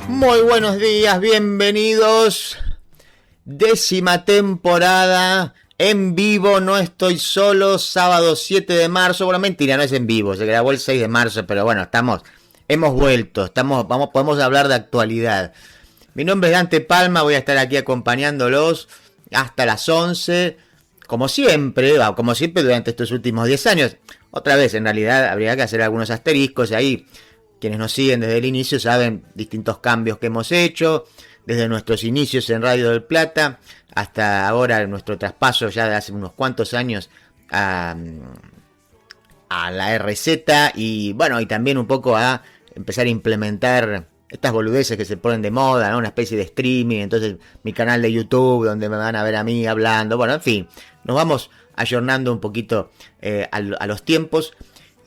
Muy buenos días, bienvenidos. 10ª temporada en vivo, no estoy solo, sábado 7 de marzo. Bueno, mentira, no es en vivo, se grabó el 6 de marzo, pero bueno, hemos vuelto, podemos hablar de actualidad. Mi nombre es Dante Palma, voy a estar aquí acompañándolos hasta las 11, como siempre durante estos últimos 10 años. Otra vez, en realidad, habría que hacer algunos asteriscos ahí. Quienes nos siguen desde el inicio saben distintos cambios que hemos hecho, desde nuestros inicios en Radio del Plata hasta ahora nuestro traspaso ya de hace unos cuantos años a la RZ y bueno, y también un poco a empezar a implementar estas boludeces que se ponen de moda, ¿no? Una especie de streaming, entonces mi canal de YouTube donde me van a ver a mí hablando, bueno, en fin, nos vamos ayornando un poquito a los tiempos.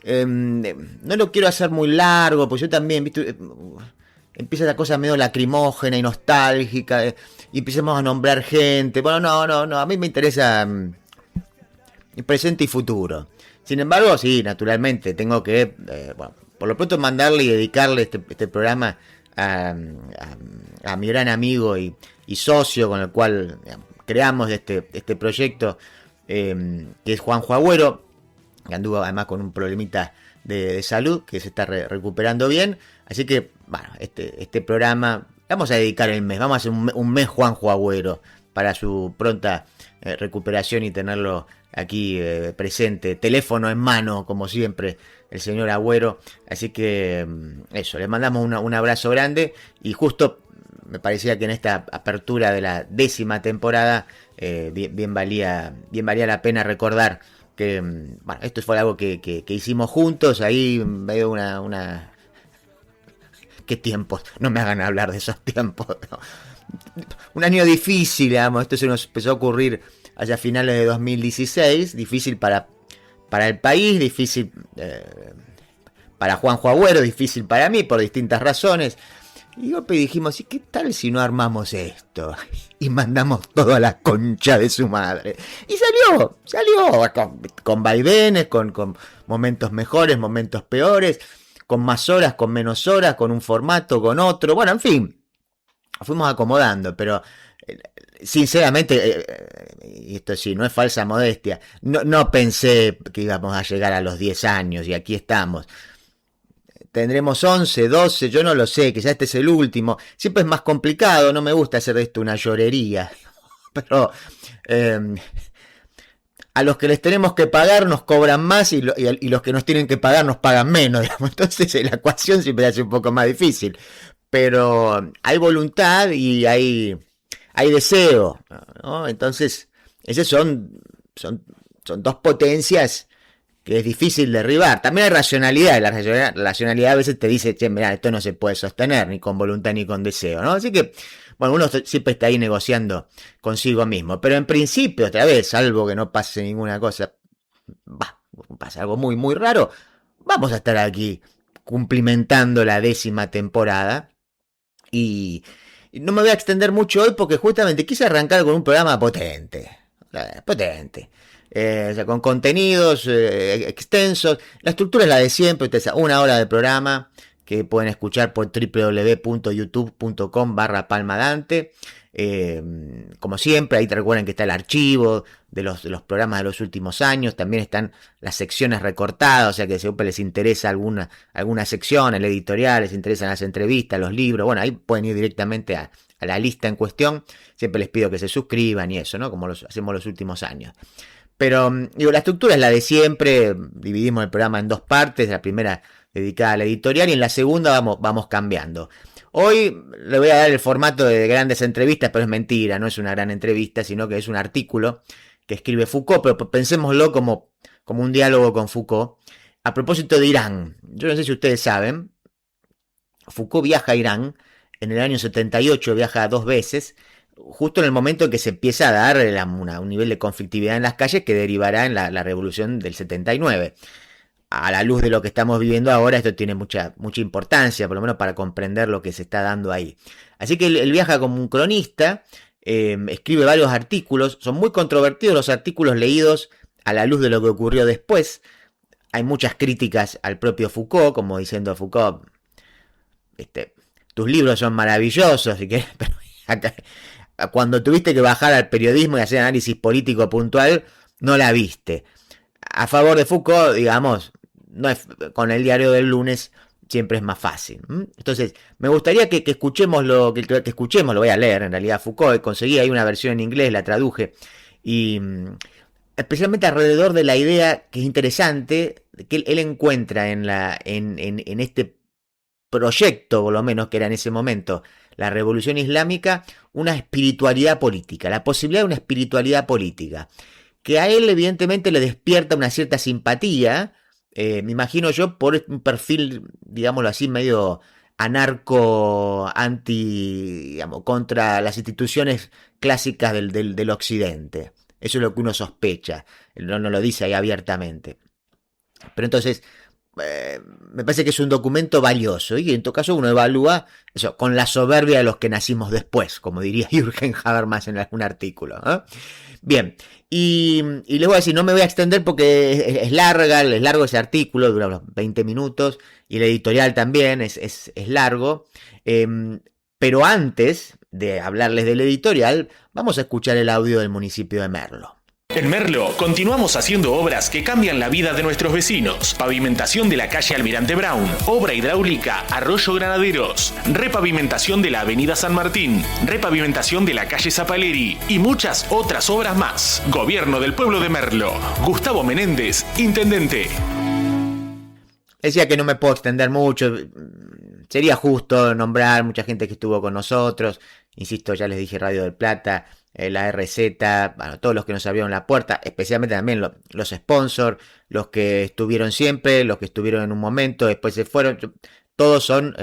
No lo quiero hacer muy largo, pues yo también, ¿viste? Empieza la cosa medio lacrimógena y nostálgica, y empecemos a nombrar gente. Bueno, no, a mí me interesa el presente y futuro. Sin embargo, sí, naturalmente, tengo que, bueno, por lo pronto mandarle y dedicarle este programa a mi gran amigo y socio con el cual creamos este proyecto, que es Juanjo Agüero, que anduvo además con un problemita de salud, que se está recuperando bien. Así que, bueno, este programa, vamos a dedicar el mes, vamos a hacer un mes Juanjo Agüero para su pronta recuperación y tenerlo aquí presente, teléfono en mano, como siempre, el señor Agüero. Así que, eso, le mandamos un abrazo grande y justo me parecía que en esta apertura de la 10ª temporada bien valía la pena recordar que, bueno, esto fue algo que hicimos juntos, ahí medio una... ¿Qué tiempos? No me hagan hablar de esos tiempos, ¿no? Un año difícil, digamos, esto se nos empezó a ocurrir allá a finales de 2016, difícil para el país, difícil para Juanjo Agüero, difícil para mí por distintas razones. Y dijimos, ¿y qué tal si no armamos esto? Y mandamos todo a la concha de su madre. Y salió con vaivenes, con momentos mejores, momentos peores, con más horas, con menos horas, con un formato, con otro. Bueno, en fin, fuimos acomodando, pero sinceramente, y esto sí, no es falsa modestia, no pensé que íbamos a llegar a los 10 años y aquí estamos. Tendremos 11, 12, yo no lo sé, quizás este es el último. Siempre es más complicado, no me gusta hacer de esto una llorería. Pero a los que les tenemos que pagar nos cobran más y los que nos tienen que pagar nos pagan menos, digamos. Entonces la ecuación siempre hace un poco más difícil. Pero hay voluntad y hay deseo, ¿no? Entonces, esas son dos potencias que es difícil derribar. También hay racionalidad, la racionalidad a veces te dice, che, mirá, esto no se puede sostener, ni con voluntad ni con deseo, ¿no? Así que, bueno, uno siempre está ahí negociando consigo mismo, pero en principio, otra vez, salvo que no pase ninguna cosa, pasa algo muy, muy raro, vamos a estar aquí cumplimentando la 10ª temporada, y no me voy a extender mucho hoy porque justamente quise arrancar con un programa potente, o sea, con contenidos extensos. La estructura es la de siempre, una hora de programa que pueden escuchar por www.youtube.com/palmadante. Como siempre, ahí te recuerdan que está el archivo de los programas de los últimos años, también están las secciones recortadas, o sea que si les interesa alguna sección, el editorial, les interesan las entrevistas, los libros, bueno, ahí pueden ir directamente a la lista en cuestión. Siempre les pido que se suscriban y eso, ¿no? Como hacemos los últimos años. Pero, digo, la estructura es la de siempre, dividimos el programa en dos partes, la primera dedicada al editorial y en la segunda vamos cambiando. Hoy le voy a dar el formato de grandes entrevistas, pero es mentira, no es una gran entrevista, sino que es un artículo que escribe Foucault, pero pensémoslo como un diálogo con Foucault, a propósito de Irán. Yo no sé si ustedes saben, Foucault viaja a Irán, en el año 78 viaja 2 veces, justo en el momento en que se empieza a dar un nivel de conflictividad en las calles que derivará en la revolución del 79. A la luz de lo que estamos viviendo ahora, esto tiene mucha importancia, por lo menos para comprender lo que se está dando ahí. Así que él viaja como un cronista, escribe varios artículos, son muy controvertidos los artículos leídos a la luz de lo que ocurrió después. Hay muchas críticas al propio Foucault, como diciendo Foucault, tus libros son maravillosos, pero acá, cuando tuviste que bajar al periodismo y hacer análisis político puntual, no la viste. A favor de Foucault, digamos, no es, con el diario del lunes siempre es más fácil. Entonces, me gustaría que escuchemos que escuchemos, lo voy a leer en realidad, Foucault, conseguí ahí una versión en inglés, la traduje, y especialmente alrededor de la idea que es interesante, que él encuentra en este proyecto, por lo menos que era en ese momento, la revolución islámica, una espiritualidad política, la posibilidad de una espiritualidad política, que a él evidentemente le despierta una cierta simpatía, me imagino yo, por un perfil, digámoslo así, medio anarco, digamos, contra las instituciones clásicas del occidente. Eso es lo que uno sospecha, no lo dice ahí abiertamente. Pero entonces, me parece que es un documento valioso y en todo caso uno evalúa eso con la soberbia de los que nacimos después, como diría Jürgen Habermas en algún artículo. Bien, y les voy a decir, no me voy a extender porque es largo ese artículo, dura unos 20 minutos y el editorial también es largo, pero antes de hablarles del editorial, vamos a escuchar el audio del municipio de Merlo. En Merlo continuamos haciendo obras que cambian la vida de nuestros vecinos. Pavimentación de la calle Almirante Brown, obra hidráulica Arroyo Granaderos, repavimentación de la avenida San Martín, repavimentación de la calle Zapaleri y muchas otras obras más. Gobierno del pueblo de Merlo. Gustavo Menéndez, intendente. Decía que no me puedo extender mucho, sería justo nombrar mucha gente que estuvo con nosotros, insisto, ya les dije Radio del Plata, la RZ, bueno, todos los que nos abrieron la puerta, especialmente también los sponsors, los que estuvieron siempre, los que estuvieron en un momento, después se fueron, todos son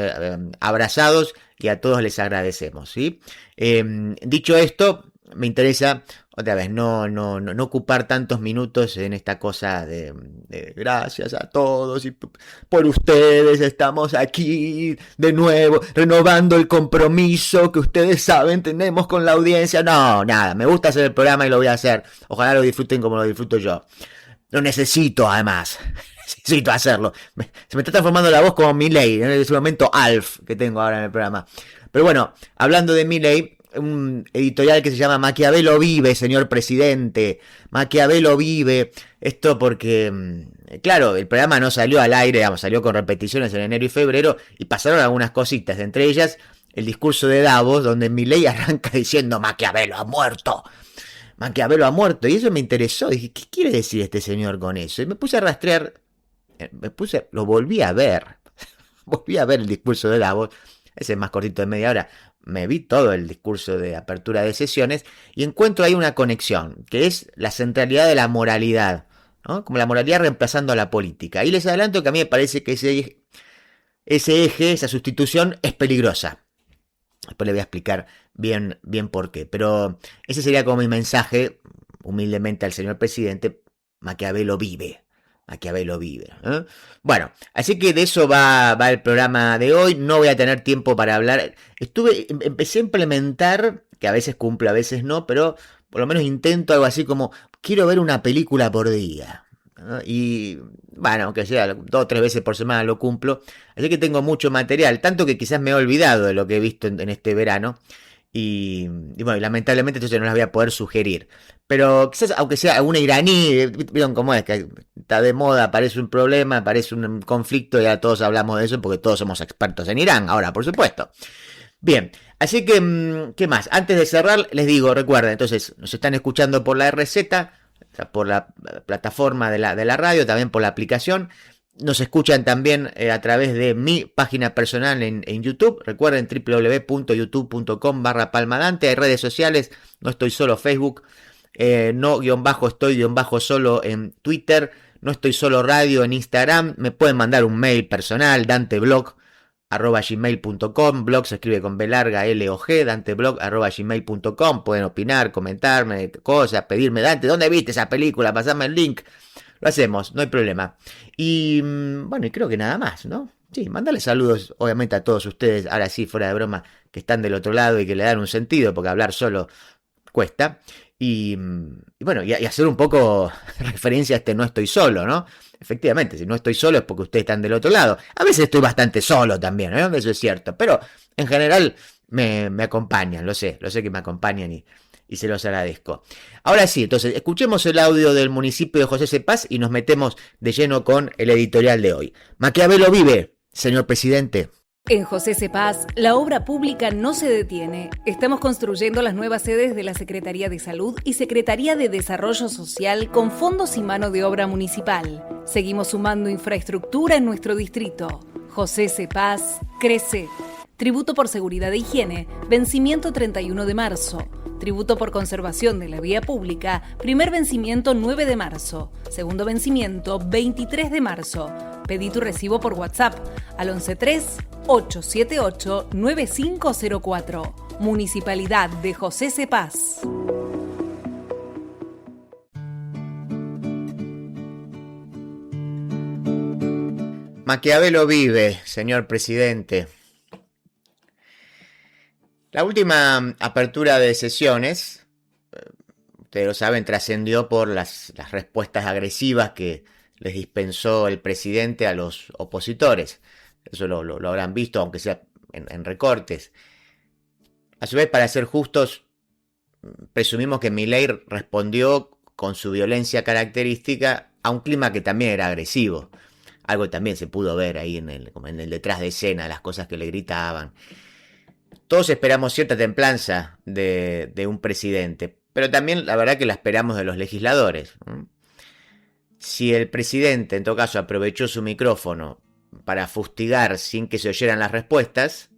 abrazados y a todos les agradecemos, ¿sí? Dicho esto, me interesa, otra vez, no ocupar tantos minutos en esta cosa de gracias a todos y por ustedes estamos aquí de nuevo, renovando el compromiso que ustedes saben tenemos con la audiencia. No, nada, me gusta hacer el programa y lo voy a hacer. Ojalá lo disfruten como lo disfruto yo. Lo necesito, además. Necesito hacerlo. Se me está transformando la voz como Milei, en ese momento Alf que tengo ahora en el programa. Pero bueno, hablando de Milei, un editorial que se llama Maquiavelo vive, señor presidente. Maquiavelo vive. Esto porque, claro, el programa no salió al aire, digamos, salió con repeticiones en enero y febrero y pasaron algunas cositas, entre ellas el discurso de Davos, donde Milei arranca diciendo Maquiavelo ha muerto. Maquiavelo ha muerto. Y eso me interesó. Dije, ¿qué quiere decir este señor con eso? Y me puse a rastrear, lo volví a ver. Volví a ver el discurso de Davos. Ese es más cortito de media hora. Me vi todo el discurso de apertura de sesiones y encuentro ahí una conexión, que es la centralidad de la moralidad, ¿no? Como la moralidad reemplazando a la política. Y les adelanto que a mí me parece que ese eje, esa sustitución es peligrosa. Después le voy a explicar bien por qué. Pero ese sería como mi mensaje, humildemente al señor presidente. Maquiavelo vive. Maquiavelo vive. Bueno, así que de eso va el programa de hoy. No voy a tener tiempo para hablar. Empecé a implementar, que a veces cumplo, a veces no, pero por lo menos intento algo así como, quiero ver una película por día. Y bueno, aunque sea 2 o 3 veces por semana lo cumplo. Así que tengo mucho material, tanto que quizás me he olvidado de lo que he visto en este verano. Y bueno, lamentablemente entonces no las voy a poder sugerir. Pero quizás, aunque sea alguna iraní, vieron cómo es, que está de moda, parece un problema, parece un conflicto, y ya todos hablamos de eso porque todos somos expertos en Irán, ahora, por supuesto. Bien, así que, ¿qué más? Antes de cerrar, les digo, recuerden, entonces, nos están escuchando por la RZ, o sea, por la plataforma de la radio, también por la aplicación. Nos escuchan también a través de mi página personal en YouTube. Recuerden www.youtube.com/palmadante. Hay redes sociales, no estoy solo Facebook, no-estoy-solo en Twitter, no estoy solo radio en Instagram. Me pueden mandar un mail personal, danteblog@gmail.com. Blog se escribe con B larga, L-O-G, danteblog@gmail.com. Pueden opinar, comentarme cosas, pedirme, Dante, ¿dónde viste esa película? Pasame el link. Lo hacemos, no hay problema. Y bueno, y creo que nada más, ¿no? Sí, mandarles saludos, obviamente, a todos ustedes, ahora sí, fuera de broma, que están del otro lado y que le dan un sentido, porque hablar solo cuesta. y hacer un poco referencia a este no estoy solo, ¿no? Efectivamente, si no estoy solo es porque ustedes están del otro lado. A veces estoy bastante solo también, ¿no? Eso es cierto, pero en general me acompañan, lo sé que me acompañan y se los agradezco. Ahora sí, entonces, escuchemos el audio del municipio de José Cepaz y nos metemos de lleno con el editorial de hoy. Maquiavelo vive, señor presidente. En José Cepaz, la obra pública no se detiene. Estamos construyendo las nuevas sedes de la Secretaría de Salud y Secretaría de Desarrollo Social con fondos y mano de obra municipal. Seguimos sumando infraestructura en nuestro distrito. José Cepaz crece. Tributo por seguridad e higiene, vencimiento 31 de marzo. Tributo por conservación de la vía pública, primer vencimiento 9 de marzo. Segundo vencimiento 23 de marzo. Pedí tu recibo por WhatsApp al 113-878-9504. Municipalidad de José Cepaz. Maquiavelo vive, señor presidente. La última apertura de sesiones, ustedes lo saben, trascendió por las respuestas agresivas que les dispensó el presidente a los opositores. Eso lo habrán visto, aunque sea en recortes. A su vez, para ser justos, presumimos que Milei respondió con su violencia característica a un clima que también era agresivo. Algo también se pudo ver ahí en el detrás de escena, las cosas que le gritaban. Todos esperamos cierta templanza de un presidente, pero también la verdad que la esperamos de los legisladores. Si el presidente, en todo caso, aprovechó su micrófono para fustigar sin que se oyeran las respuestas,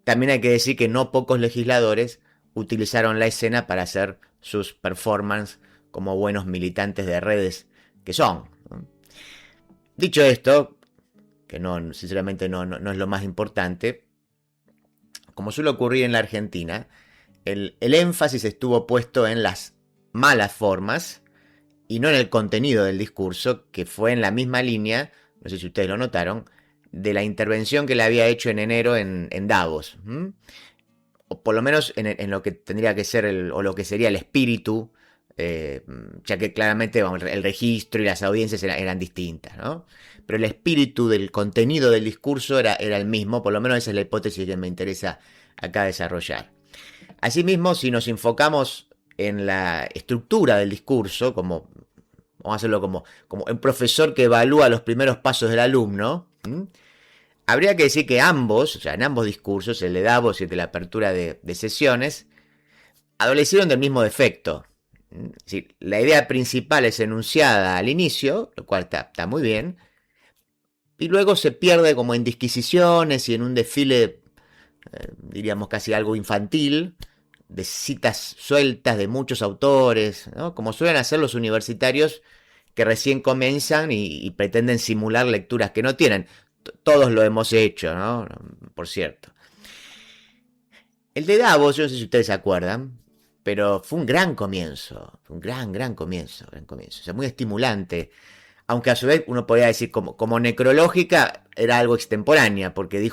también hay que decir que no pocos legisladores utilizaron la escena para hacer sus performances como buenos militantes de redes que son. Dicho esto, que sinceramente no es lo más importante, como suele ocurrir en la Argentina, el énfasis estuvo puesto en las malas formas y no en el contenido del discurso, que fue en la misma línea, no sé si ustedes lo notaron, de la intervención que le había hecho en enero en Davos. O por lo menos en lo que tendría que ser o lo que sería el espíritu, ya que claramente el registro y las audiencias eran distintas, ¿no? Pero el espíritu del contenido del discurso era el mismo, por lo menos esa es la hipótesis que me interesa acá desarrollar. Asimismo, si nos enfocamos en la estructura del discurso, vamos a hacerlo como un profesor que evalúa los primeros pasos del alumno, habría que decir que en ambos discursos, el de Davos y el de la apertura de sesiones, adolecieron del mismo defecto. Es decir, la idea principal es enunciada al inicio, lo cual está muy bien, y luego se pierde como en disquisiciones y en un desfile, diríamos casi algo infantil, de citas sueltas de muchos autores, ¿no? Como suelen hacer los universitarios que recién comienzan y pretenden simular lecturas que no tienen. Todos lo hemos hecho, ¿no? Por cierto. El de Davos, yo no sé si ustedes se acuerdan, pero fue un gran comienzo, fue un gran comienzo, o sea, muy estimulante, aunque a su vez uno podría decir como necrológica era algo extemporánea, porque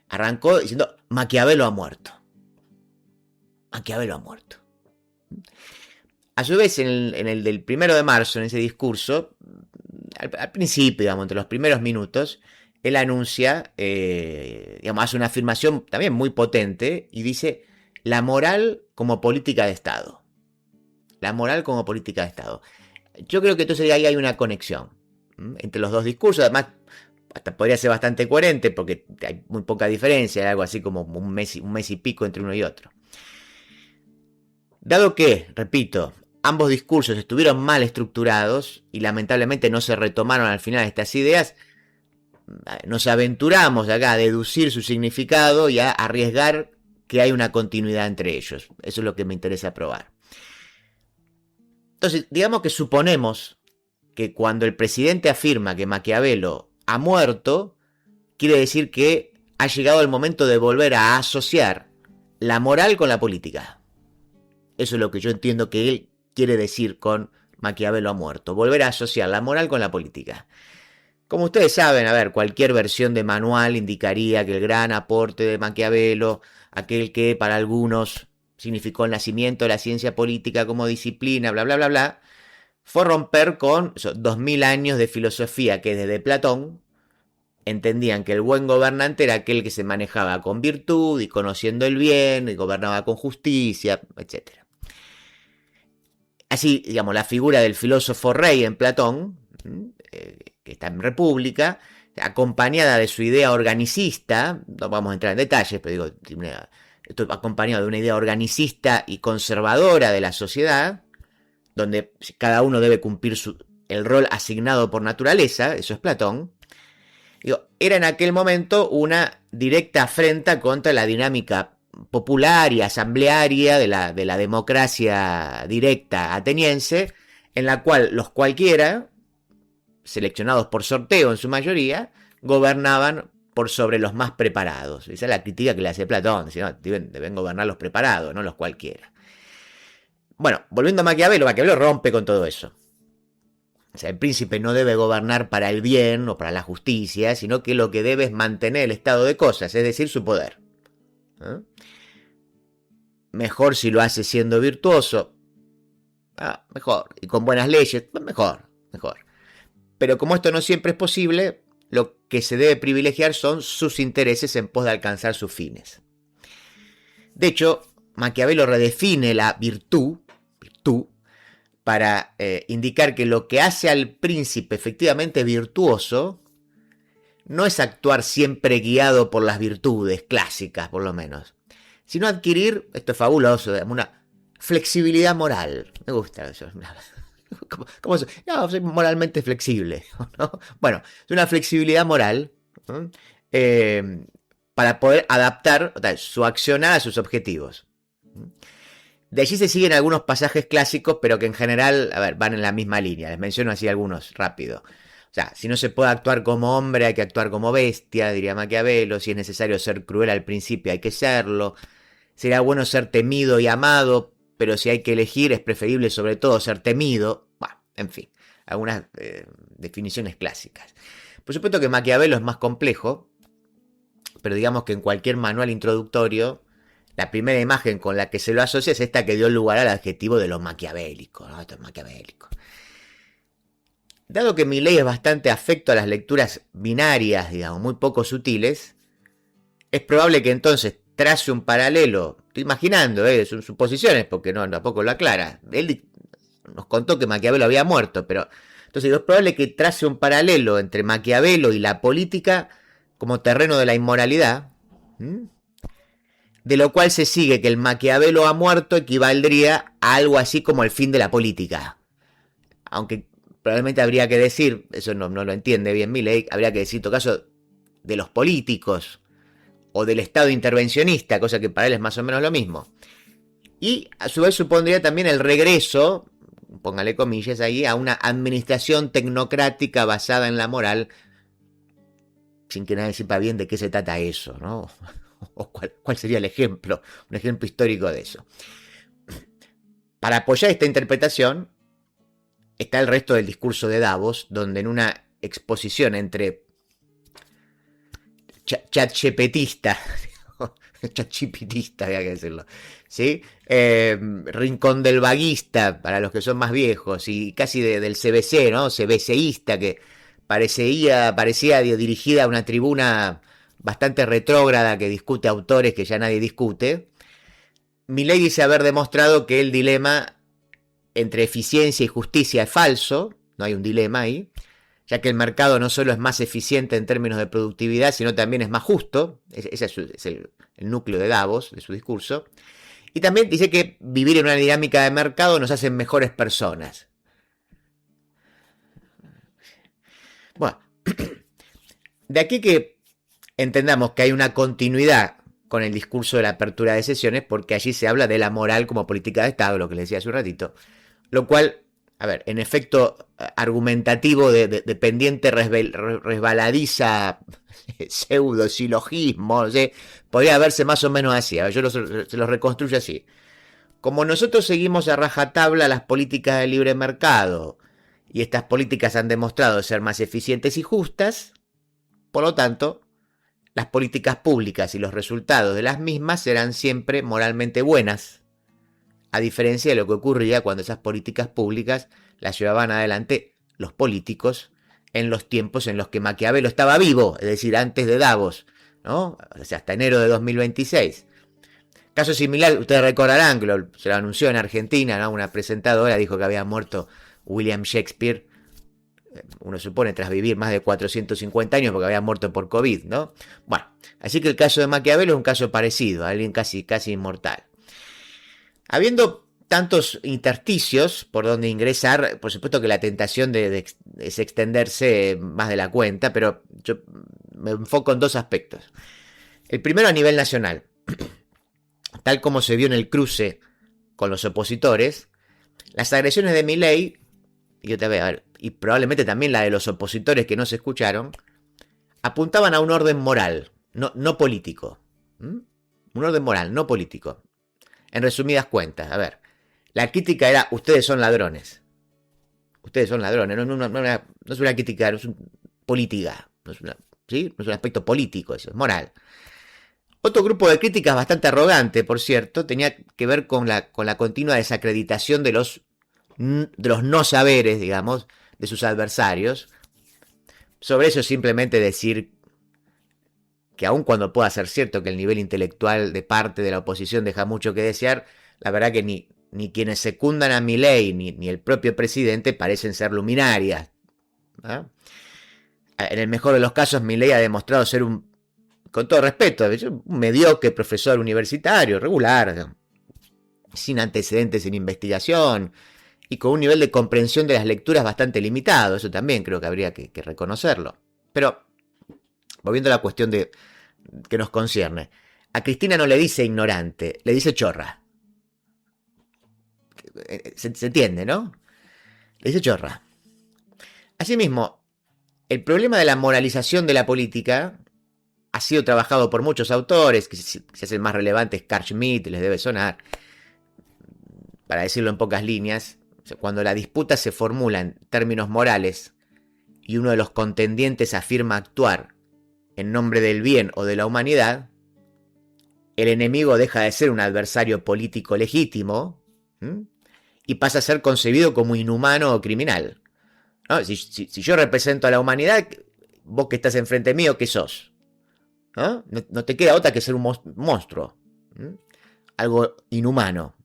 arrancó diciendo Maquiavelo ha muerto. Maquiavelo ha muerto. A su vez, en el del 1 de marzo, en ese discurso, al principio, digamos, entre los primeros minutos, él anuncia, hace una afirmación también muy potente y dice: la moral como política de Estado. La moral como política de Estado. Yo creo que entonces ahí hay una conexión entre los dos discursos. Además, hasta podría ser bastante coherente porque hay muy poca diferencia. Hay algo así como un mes y pico entre uno y otro. Dado que, repito, ambos discursos estuvieron mal estructurados y lamentablemente no se retomaron al final estas ideas, nos aventuramos acá a deducir su significado y a arriesgar que hay una continuidad entre ellos. Eso es lo que me interesa probar. Entonces, digamos que suponemos que cuando el presidente afirma que Maquiavelo ha muerto, quiere decir que ha llegado el momento de volver a asociar la moral con la política. Eso es lo que yo entiendo que él quiere decir con Maquiavelo ha muerto. Volver a asociar la moral con la política. Como ustedes saben, cualquier versión de manual indicaría que el gran aporte de Maquiavelo, aquel que para algunos significó el nacimiento de la ciencia política como disciplina, bla, bla, bla, bla, fue romper con 2000 años de filosofía que desde Platón entendían que el buen gobernante era aquel que se manejaba con virtud y conociendo el bien y gobernaba con justicia, etc. Así, digamos, la figura del filósofo rey en Platón, que está en República, acompañada de su idea organicista, no vamos a entrar en detalles, pero digo, esto acompañado de una idea organicista y conservadora de la sociedad, donde cada uno debe cumplir el rol asignado por naturaleza, eso es Platón, era en aquel momento una directa afrenta contra la dinámica popular y asamblearia de la democracia directa ateniense, en la cual los cualquiera, seleccionados por sorteo en su mayoría, gobernaban por sobre los más preparados. Esa es la crítica que le hace Platón, dice, no, deben gobernar los preparados, no los cualquiera. Bueno, volviendo a Maquiavelo, Maquiavelo rompe con todo eso. O sea, el príncipe no debe gobernar para el bien o para la justicia, sino que lo que debe es mantener el estado de cosas, es decir, su poder. Mejor si lo hace siendo virtuoso, mejor. Y con buenas leyes, mejor. Pero como esto no siempre es posible, lo que se debe privilegiar son sus intereses en pos de alcanzar sus fines. De hecho, Maquiavelo redefine la virtud para indicar que lo que hace al príncipe efectivamente virtuoso no es actuar siempre guiado por las virtudes clásicas, por lo menos, sino adquirir, esto es fabuloso, una flexibilidad moral. Me gusta eso. ¿Cómo soy? No, soy moralmente flexible, ¿no? Bueno, es una flexibilidad moral, ¿no? Para poder adaptar su accionar a sus objetivos. De allí se siguen algunos pasajes clásicos, pero que en general, van en la misma línea. Les menciono así algunos rápido. O sea, si no se puede actuar como hombre, hay que actuar como bestia, diría Maquiavelo. Si es necesario ser cruel al principio, hay que serlo. Será bueno ser temido y amado, pero si hay que elegir, es preferible sobre todo ser temido. Bueno, en fin, algunas definiciones clásicas. Por supuesto que Maquiavelo es más complejo, pero digamos que en cualquier manual introductorio, la primera imagen con la que se lo asocia es esta que dio lugar al adjetivo de lo maquiavélico, ¿no? Esto es maquiavélico. Dado que Milei es bastante afecto a las lecturas binarias, digamos, muy poco sutiles, es probable que entonces trace un paralelo. Estoy imaginando, son suposiciones, porque no, tampoco lo aclara. Él nos contó que Maquiavelo había muerto, pero entonces es probable que trace un paralelo entre Maquiavelo y la política como terreno de la inmoralidad. De lo cual se sigue que el Maquiavelo ha muerto equivaldría a algo así como el fin de la política. Aunque probablemente habría que decir, eso no lo entiende bien Milei, habría que decir, en todo caso, de los políticos o del Estado intervencionista, cosa que para él es más o menos lo mismo. Y a su vez supondría también el regreso, póngale comillas ahí, a una administración tecnocrática basada en la moral, sin que nadie sepa bien de qué se trata eso, ¿no? ¿O cuál sería el ejemplo? Un ejemplo histórico de eso. Para apoyar esta interpretación está el resto del discurso de Davos, donde en una exposición entre chatgptista, había que decirlo, ¿sí? Rincón del vaguista, para los que son más viejos, y casi del CBC, ¿no? CBCista, que parecía dirigida a una tribuna bastante retrógrada que discute autores que ya nadie discute. Milei dice haber demostrado que el dilema entre eficiencia y justicia es falso, no hay un dilema ahí, ya que el mercado no solo es más eficiente en términos de productividad, sino también es más justo. Ese es el núcleo de Davos, de su discurso. Y también dice que vivir en una dinámica de mercado nos hace mejores personas. Bueno, de aquí que entendamos que hay una continuidad con el discurso de la apertura de sesiones, porque allí se habla de la moral como política de Estado, lo que les decía hace un ratito, lo cual, en efecto argumentativo de pendiente resbaladiza pseudo-silogismo, no sé, podría verse más o menos así. Yo se los reconstruyo así. Como nosotros seguimos a rajatabla las políticas de libre mercado, y estas políticas han demostrado ser más eficientes y justas, por lo tanto, las políticas públicas y los resultados de las mismas serán siempre moralmente buenas, a diferencia de lo que ocurría cuando esas políticas públicas las llevaban adelante los políticos en los tiempos en los que Maquiavelo estaba vivo, es decir, antes de Davos, ¿no? O sea, hasta enero de 2026. Caso similar, ustedes recordarán que se lo anunció en Argentina, ¿no? Una presentadora dijo que había muerto William Shakespeare, uno supone tras vivir más de 450 años porque había muerto por COVID, ¿no? Bueno, así que el caso de Maquiavelo es un caso parecido, alguien casi inmortal. Habiendo tantos intersticios por donde ingresar, por supuesto que la tentación es extenderse más de la cuenta, pero yo me enfoco en dos aspectos. El primero a nivel nacional. Tal como se vio en el cruce con los opositores, las agresiones de Milei, y probablemente también la de los opositores que no se escucharon, apuntaban a un orden moral, no político. Un orden moral, no político. En resumidas cuentas, a ver, la crítica era, ustedes son ladrones. Ustedes son ladrones, no es una crítica, no es una política, ¿sí? No es un aspecto político, eso es moral. Otro grupo de críticas bastante arrogante, por cierto, tenía que ver con la continua desacreditación de los no saberes, digamos, de sus adversarios. Sobre eso simplemente decir que aun cuando pueda ser cierto que el nivel intelectual de parte de la oposición deja mucho que desear, la verdad que ni quienes secundan a Milei ni el propio presidente parecen ser luminarias, ¿no? En el mejor de los casos, Milei ha demostrado ser con todo respeto, un mediocre profesor universitario, regular, sin antecedentes en investigación y con un nivel de comprensión de las lecturas bastante limitado. Eso también creo que habría que reconocerlo. Pero, volviendo a la cuestión que nos concierne, a Cristina no le dice ignorante, le dice chorra. Se entiende, ¿no? Le dice chorra. Asimismo, el problema de la moralización de la política ha sido trabajado por muchos autores, que se hacen más relevantes, Carl Schmitt, les debe sonar, para decirlo en pocas líneas. Cuando la disputa se formula en términos morales y uno de los contendientes afirma actuar en nombre del bien o de la humanidad, el enemigo deja de ser un adversario político legítimo, y pasa a ser concebido como inhumano o criminal, ¿no? Si yo represento a la humanidad, vos que estás enfrente mío, ¿qué sos? No te queda otra que ser un monstruo, algo inhumano.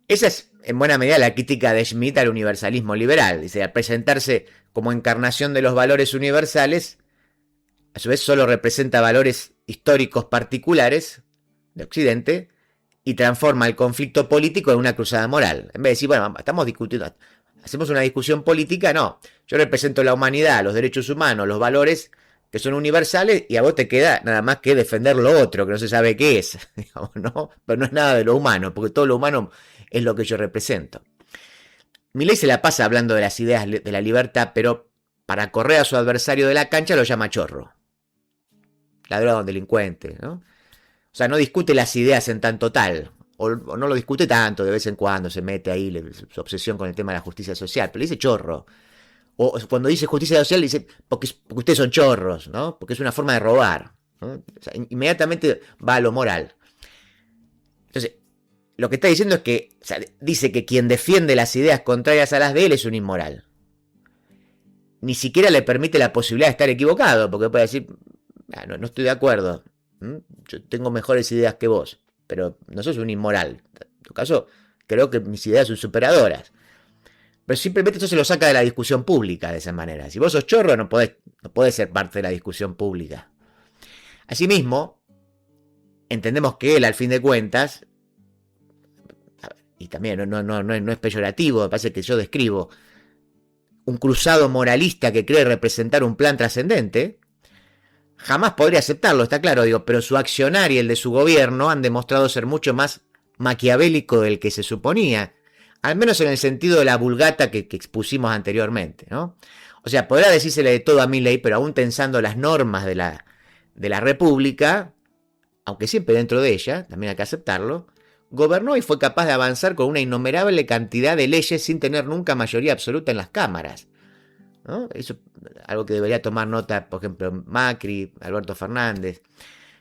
Esa es en buena medida la crítica de Schmitt al universalismo liberal. Dice, al presentarse como encarnación de los valores universales, a su vez solo representa valores históricos particulares de Occidente y transforma el conflicto político en una cruzada moral. En vez de decir, bueno, estamos discutiendo, hacemos una discusión política, no. Yo represento la humanidad, los derechos humanos, los valores que son universales, y a vos te queda nada más que defender lo otro, que no se sabe qué es, digamos, ¿no? Pero no es nada de lo humano, porque todo lo humano es lo que yo represento. Milei se la pasa hablando de las ideas de la libertad, pero para correr a su adversario de la cancha lo llama chorro. Ladrón, delincuente, ¿no? O sea, no discute las ideas en tanto tal, o no lo discute tanto, de vez en cuando se mete ahí su obsesión con el tema de la justicia social, pero le dice chorro. O cuando dice justicia social, dice porque ustedes son chorros, ¿no? Porque es una forma de robar, ¿no? O sea, inmediatamente va a lo moral. Entonces, lo que está diciendo es que, o sea, dice que quien defiende las ideas contrarias a las de él es un inmoral. Ni siquiera le permite la posibilidad de estar equivocado, porque puede decir, no estoy de acuerdo, yo tengo mejores ideas que vos, pero no sos un inmoral. En tu caso, creo que mis ideas son superadoras. Pero simplemente eso se lo saca de la discusión pública de esa manera. Si vos sos chorro, no podés ser parte de la discusión pública. Asimismo, entendemos que él, al fin de cuentas, y también no es peyorativo, me parece que yo describo un cruzado moralista que cree representar un plan trascendente, jamás podría aceptarlo, está claro, pero su accionar y el de su gobierno han demostrado ser mucho más maquiavélico del que se suponía, al menos en el sentido de la vulgata que expusimos anteriormente, ¿no? O sea, podrá decírsele de todo a Milei, pero aún tensando las normas de la República, aunque siempre dentro de ella, también hay que aceptarlo, gobernó y fue capaz de avanzar con una innumerable cantidad de leyes sin tener nunca mayoría absoluta en las cámaras, ¿no? Eso es algo que debería tomar nota, por ejemplo, Macri, Alberto Fernández.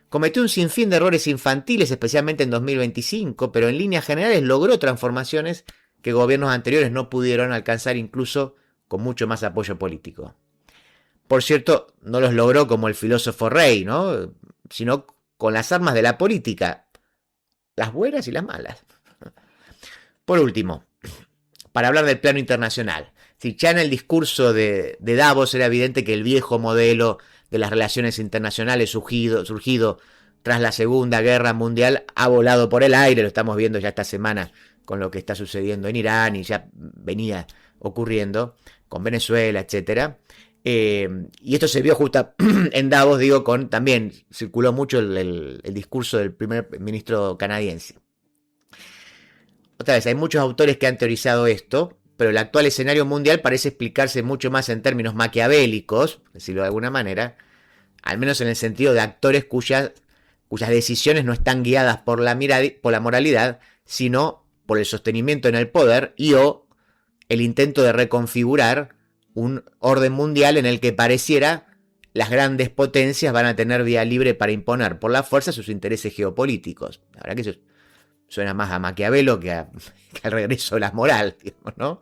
Cometió un sinfín de errores infantiles, especialmente en 2025, pero en líneas generales logró transformaciones que gobiernos anteriores no pudieron alcanzar, incluso con mucho más apoyo político. Por cierto, no los logró como el filósofo Rey, ¿no? Sino con las armas de la política, las buenas y las malas. Por último, para hablar del plano internacional, si ya en el discurso de Davos era evidente que el viejo modelo de las relaciones internacionales surgido tras la Segunda Guerra Mundial ha volado por el aire, lo estamos viendo ya esta semana con lo que está sucediendo en Irán y ya venía ocurriendo con Venezuela, etcétera. Y esto se vio justo en Davos, también circuló mucho el discurso del primer ministro canadiense. Otra vez, hay muchos autores que han teorizado esto, pero el actual escenario mundial parece explicarse mucho más en términos maquiavélicos, por decirlo de alguna manera, al menos en el sentido de actores cuyas decisiones no están guiadas por la moralidad, sino por el sostenimiento en el poder o el intento de reconfigurar un orden mundial en el que pareciera las grandes potencias van a tener vía libre para imponer por la fuerza sus intereses geopolíticos. La verdad que eso suena más a Maquiavelo que al regreso de la moral, ¿no?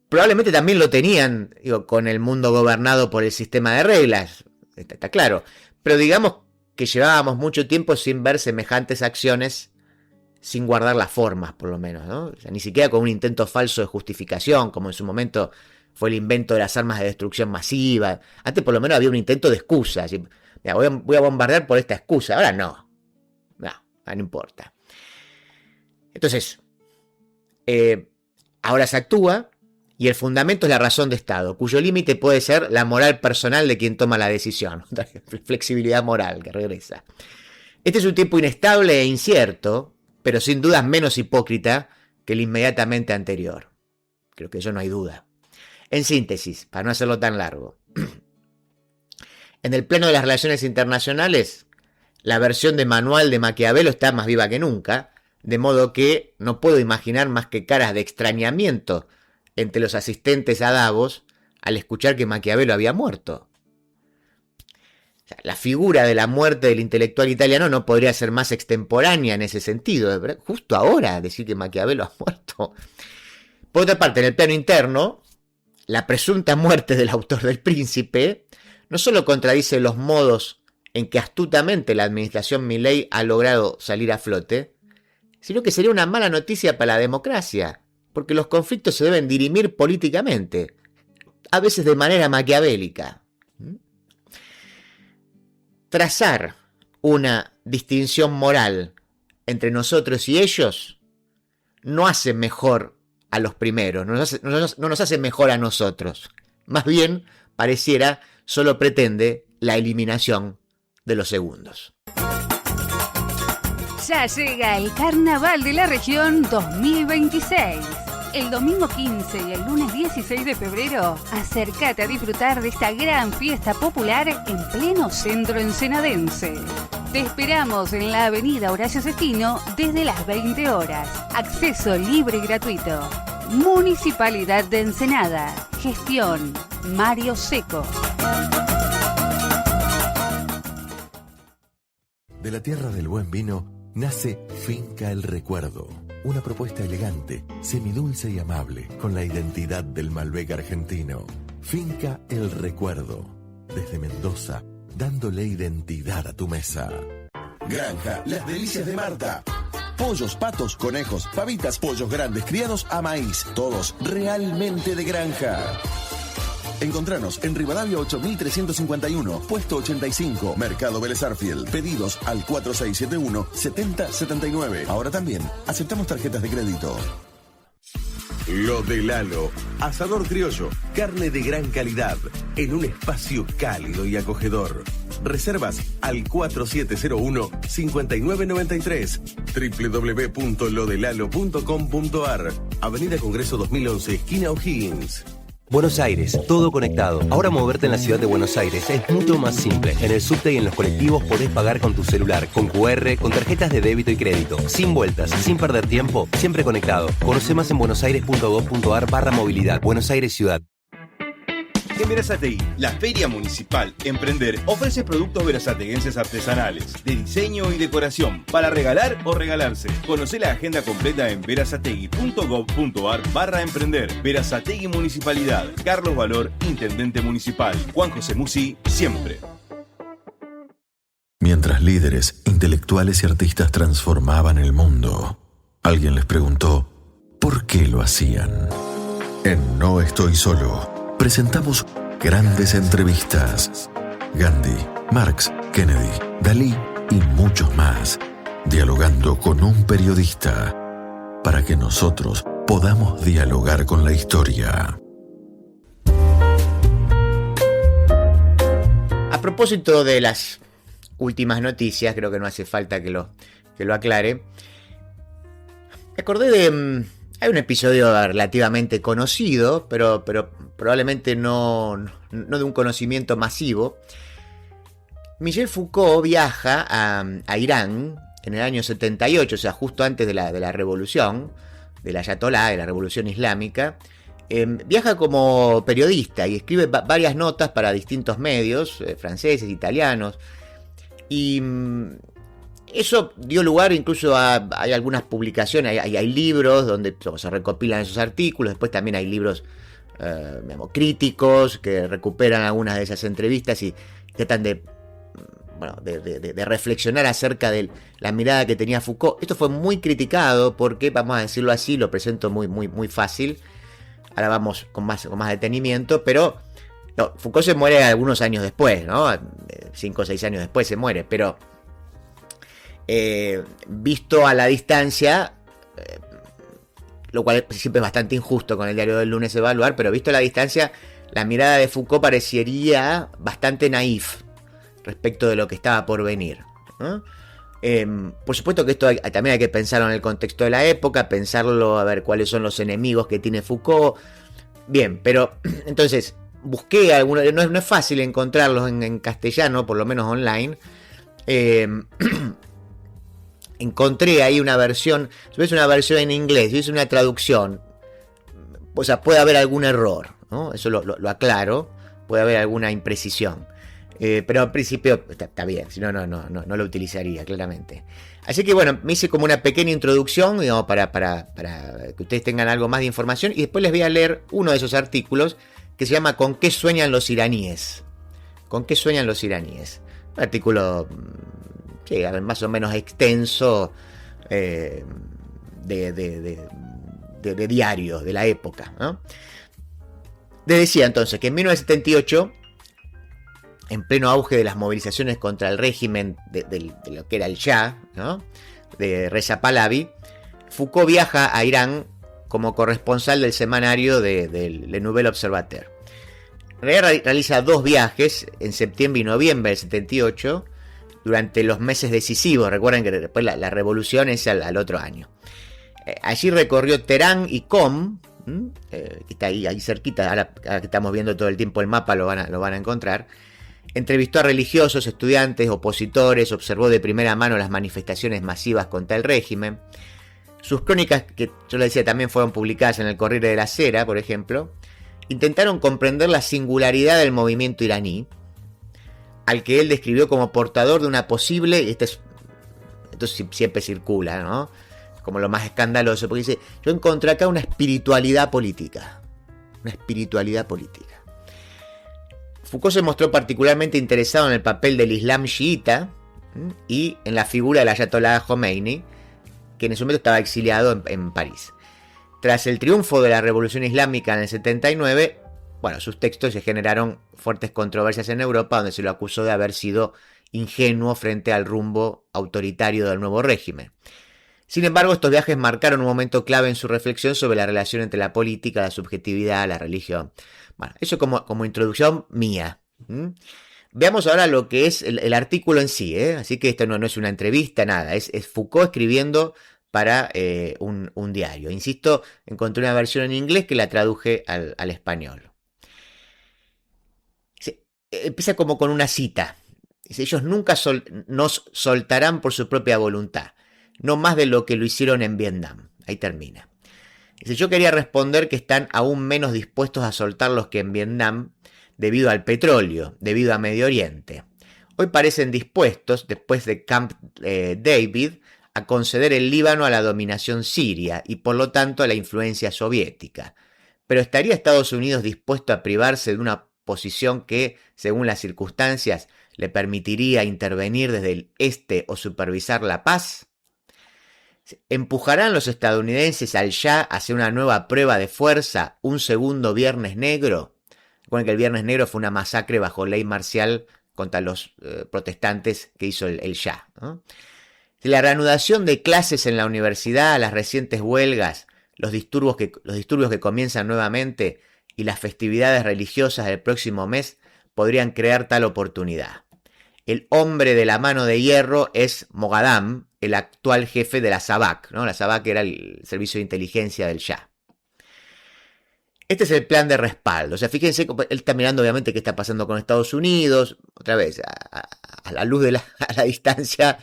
Probablemente también lo tenían, con el mundo gobernado por el sistema de reglas, está claro. Pero digamos que llevábamos mucho tiempo sin ver semejantes acciones, sin guardar las formas, por lo menos, ¿no? O sea, ni siquiera con un intento falso de justificación, como en su momento fue el invento de las armas de destrucción masiva. Antes por lo menos había un intento de excusa. Así, mira, voy a bombardear por esta excusa. Ahora no. No importa. Entonces, ahora se actúa y el fundamento es la razón de Estado, cuyo límite puede ser la moral personal de quien toma la decisión. Flexibilidad moral que regresa. Este es un tiempo inestable e incierto, pero sin duda menos hipócrita que el inmediatamente anterior. Creo que eso no hay duda. En síntesis, para no hacerlo tan largo, en el plano de las relaciones internacionales, la versión de manual de Maquiavelo está más viva que nunca, de modo que no puedo imaginar más que caras de extrañamiento entre los asistentes a Davos al escuchar que Maquiavelo había muerto. O sea, la figura de la muerte del intelectual italiano no podría ser más extemporánea en ese sentido, ¿verdad? Justo ahora decir que Maquiavelo ha muerto. Por otra parte, en el plano interno, la presunta muerte del autor del Príncipe no solo contradice los modos en que astutamente la administración Milei ha logrado salir a flote, sino que sería una mala noticia para la democracia, porque los conflictos se deben dirimir políticamente, a veces de manera maquiavélica. Trazar una distinción moral entre nosotros y ellos no hace mejor a los primeros, no nos hace mejor a nosotros. Más bien, pareciera, solo pretende la eliminación de los segundos. Ya llega el Carnaval de la Región 2026. El domingo 15 y el lunes 16 de febrero, acércate a disfrutar de esta gran fiesta popular en pleno centro ensenadense. Te esperamos en la avenida Horacio Cestino desde las 20 horas. Acceso libre y gratuito. Municipalidad de Ensenada. Gestión Mario Seco. De la tierra del buen vino nace Finca El Recuerdo. Una propuesta elegante, semidulce y amable, con la identidad del Malbec argentino. Finca El Recuerdo. Desde Mendoza, dándole identidad a tu mesa. Granja Las Delicias de Marta. Pollos, patos, conejos, pavitas, pollos grandes criados a maíz. Todos realmente de granja. Encontranos en Rivadavia 8351, puesto 85, Mercado Vélez Arfiel. Pedidos al 4671-7079. Ahora también aceptamos tarjetas de crédito. Lo de Lalo, asador criollo, carne de gran calidad, en un espacio cálido y acogedor. Reservas al 4701-5993, www.lodelalo.com.ar, Avenida Congreso 2011, esquina O'Higgins. Buenos Aires, todo conectado. Ahora moverte en la ciudad de Buenos Aires es mucho más simple. En el subte y en los colectivos podés pagar con tu celular, con QR, con tarjetas de débito y crédito. Sin vueltas, sin perder tiempo, siempre conectado. Conoce más en buenosaires.gov.ar/movilidad. Buenos Aires Ciudad. En Berazategui, la Feria Municipal Emprender ofrece productos berazateguenses artesanales, de diseño y decoración, para regalar o regalarse. Conoce la agenda completa en berazategui.gov.ar/emprender. Berazategui Municipalidad. Carlos Valor, Intendente Municipal. Juan José Musi, siempre. Mientras líderes, intelectuales y artistas transformaban el mundo, alguien les preguntó ¿por qué lo hacían? En No Estoy Solo presentamos grandes entrevistas. Gandhi, Marx, Kennedy, Dalí y muchos más, dialogando con un periodista para que nosotros podamos dialogar con la historia. A propósito de las últimas noticias, creo que no hace falta que lo aclare. Me acordé de... Hay un episodio relativamente conocido, pero probablemente no de un conocimiento masivo. Michel Foucault viaja a Irán en el año 78, o sea, justo antes de la revolución, del Ayatolá, de la revolución islámica. Viaja como periodista y escribe varias notas para distintos medios, franceses, italianos. Y eso dio lugar incluso hay algunas publicaciones, hay libros donde se recopilan esos artículos. Después también hay libros críticos que recuperan algunas de esas entrevistas y tratan de reflexionar acerca de la mirada que tenía Foucault. Esto fue muy criticado porque, vamos a decirlo así, lo presento muy fácil. Ahora vamos con más detenimiento, pero no, Foucault se muere algunos años después, ¿no? 5 o 6 años después se muere, pero visto a la distancia, lo cual siempre es bastante injusto con el diario del lunes evaluar, pero visto a la distancia, la mirada de Foucault parecería bastante naif respecto de lo que estaba por venir, ¿no? Por supuesto que esto también hay que pensarlo en el contexto de la época, pensarlo a ver cuáles son los enemigos que tiene Foucault. Bien, pero entonces busqué algunos, no es fácil encontrarlos en castellano, por lo menos online. Encontré ahí una versión, si ves una versión en inglés, si ves una traducción, o sea, puede haber algún error, ¿no? Eso lo aclaro, puede haber alguna imprecisión. Pero al principio está bien, si no lo utilizaría, claramente. Así que bueno, me hice como una pequeña introducción, digamos, para que ustedes tengan algo más de información. Y después les voy a leer uno de esos artículos que se llama ¿Con qué sueñan los iraníes? ¿Con qué sueñan los iraníes? Un artículo sí, más o menos extenso de diario de la época, ¿no? Les decía entonces que en 1978, en pleno auge de las movilizaciones contra el régimen de lo que era el Shah, ¿no?, de Reza Pahlavi, Foucault viaja a Irán como corresponsal del semanario de Le Nouvel Observateur. Realiza 2 viajes en septiembre y noviembre del 78 durante los meses decisivos. Recuerden que después la revolución es al otro año. Allí recorrió Teherán y Qom, que está ahí cerquita. Ahora que estamos viendo todo el tiempo el mapa lo van a encontrar. Entrevistó a religiosos, estudiantes, opositores, observó de primera mano las manifestaciones masivas contra el régimen. Sus crónicas, que yo les decía, también fueron publicadas en el Corriere de la Sera, por ejemplo, intentaron comprender la singularidad del movimiento iraní, al que él describió como portador de una posible, esto siempre circula, ¿no?, como lo más escandaloso, porque dice, yo encontré acá una espiritualidad política. Una espiritualidad política. Foucault se mostró particularmente interesado en el papel del Islam chiita y en la figura del Ayatollah Khomeini, que en ese momento estaba exiliado en París. Tras el triunfo de la Revolución Islámica en el 79, bueno, sus textos se generaron fuertes controversias en Europa, donde se lo acusó de haber sido ingenuo frente al rumbo autoritario del nuevo régimen. Sin embargo, estos viajes marcaron un momento clave en su reflexión sobre la relación entre la política, la subjetividad, la religión. Bueno, eso como introducción mía. Veamos ahora lo que es el artículo en sí, ¿eh? Así que esto no es una entrevista, nada. Es Foucault escribiendo para un diario. Insisto, encontré una versión en inglés que la traduje al español. Empieza como con una cita. Dice, ellos nunca nos soltarán por su propia voluntad, no más de lo que lo hicieron en Vietnam. Ahí termina. Dice, yo quería responder que están aún menos dispuestos a soltarlos que en Vietnam, debido al petróleo, debido a Medio Oriente. Hoy parecen dispuestos, después de Camp David, a conceder el Líbano a la dominación siria y por lo tanto a la influencia soviética. Pero ¿estaría Estados Unidos dispuesto a privarse de una posición que, según las circunstancias, le permitiría intervenir desde el este o supervisar la paz? ¿Empujarán los estadounidenses al Shah hacia una nueva prueba de fuerza, un segundo Viernes Negro? Recuerden que el Viernes Negro fue una masacre bajo ley marcial contra los protestantes que hizo el Shah, ¿no? La reanudación de clases en la universidad, las recientes huelgas, los disturbios que comienzan nuevamente y las festividades religiosas del próximo mes podrían crear tal oportunidad. El hombre de la mano de hierro es Moghadam, el actual jefe de la SAVAK, ¿no? La SAVAK era el servicio de inteligencia del Shah. Este es el plan de respaldo. O sea, fíjense, él está mirando obviamente qué está pasando con Estados Unidos. Otra vez, a la luz de a la distancia,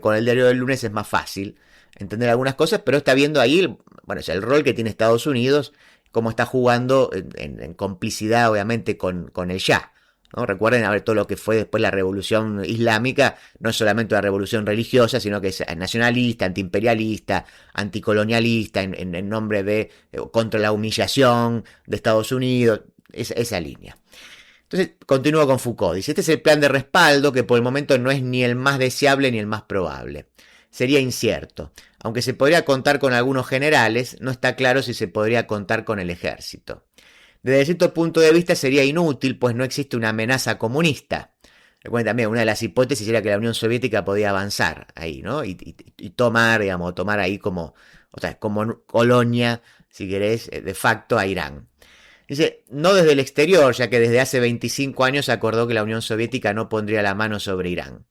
con el diario del lunes es más fácil entender algunas cosas, pero está viendo ahí, bueno, es el rol que tiene Estados Unidos, cómo está jugando en complicidad, obviamente, con el Shah, ¿no? Recuerden a ver todo lo que fue después la revolución islámica, no es solamente una revolución religiosa, sino que es nacionalista, antiimperialista, anticolonialista, en nombre de contra la humillación de Estados Unidos, esa línea. Entonces, continúa con Foucault. Dice, este es el plan de respaldo que por el momento no es ni el más deseable ni el más probable. Sería incierto. Aunque se podría contar con algunos generales, no está claro si se podría contar con el ejército. Desde cierto punto de vista sería inútil, pues no existe una amenaza comunista. Recuerden también, una de las hipótesis era que la Unión Soviética podía avanzar ahí, ¿no? Y tomar ahí como colonia, si querés, de facto a Irán. Dice, no desde el exterior, ya que desde hace 25 años se acordó que la Unión Soviética no pondría la mano sobre Irán.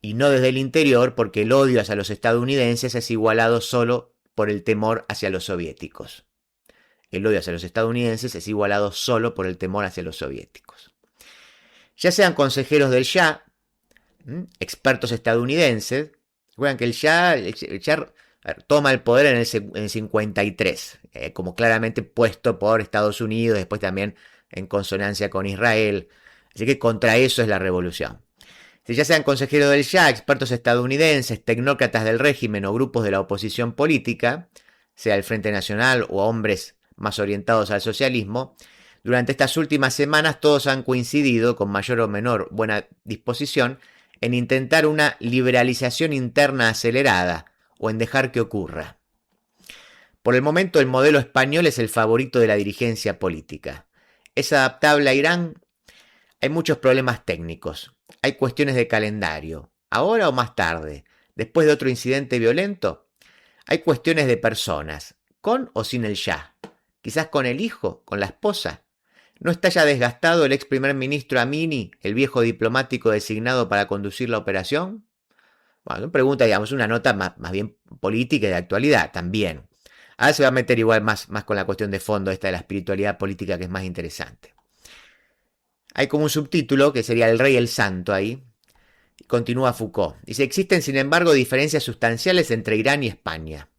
Y no desde el interior, porque el odio hacia los estadounidenses es igualado solo por el temor hacia los soviéticos. El odio hacia los estadounidenses es igualado solo por el temor hacia los soviéticos. Ya sean consejeros del Shah, expertos estadounidenses, recuerdan que el Shah toma el poder en el 53, como claramente puesto por Estados Unidos, después también en consonancia con Israel. Así que contra eso es la revolución. Si ya sean consejeros del Shah, expertos estadounidenses, tecnócratas del régimen o grupos de la oposición política, sea el Frente Nacional o hombres más orientados al socialismo, durante estas últimas semanas todos han coincidido, con mayor o menor buena disposición, en intentar una liberalización interna acelerada, o en dejar que ocurra. Por el momento el modelo español es el favorito de la dirigencia política. ¿Es adaptable a Irán? Hay muchos problemas técnicos. Hay cuestiones de calendario. ¿Ahora o más tarde? ¿Después de otro incidente violento? Hay cuestiones de personas. ¿Con o sin el Shah? ¿Quizás con el hijo? ¿Con la esposa? ¿No está ya desgastado el ex primer ministro Amini, el viejo diplomático designado para conducir la operación? Bueno, pregunta, digamos, una nota más bien política y de actualidad también. Ahora se va a meter igual más con la cuestión de fondo esta de la espiritualidad política, que es más interesante. Hay como un subtítulo que sería El Rey el Santo ahí. Continúa Foucault. Dice, existen sin embargo diferencias sustanciales entre Irán y España.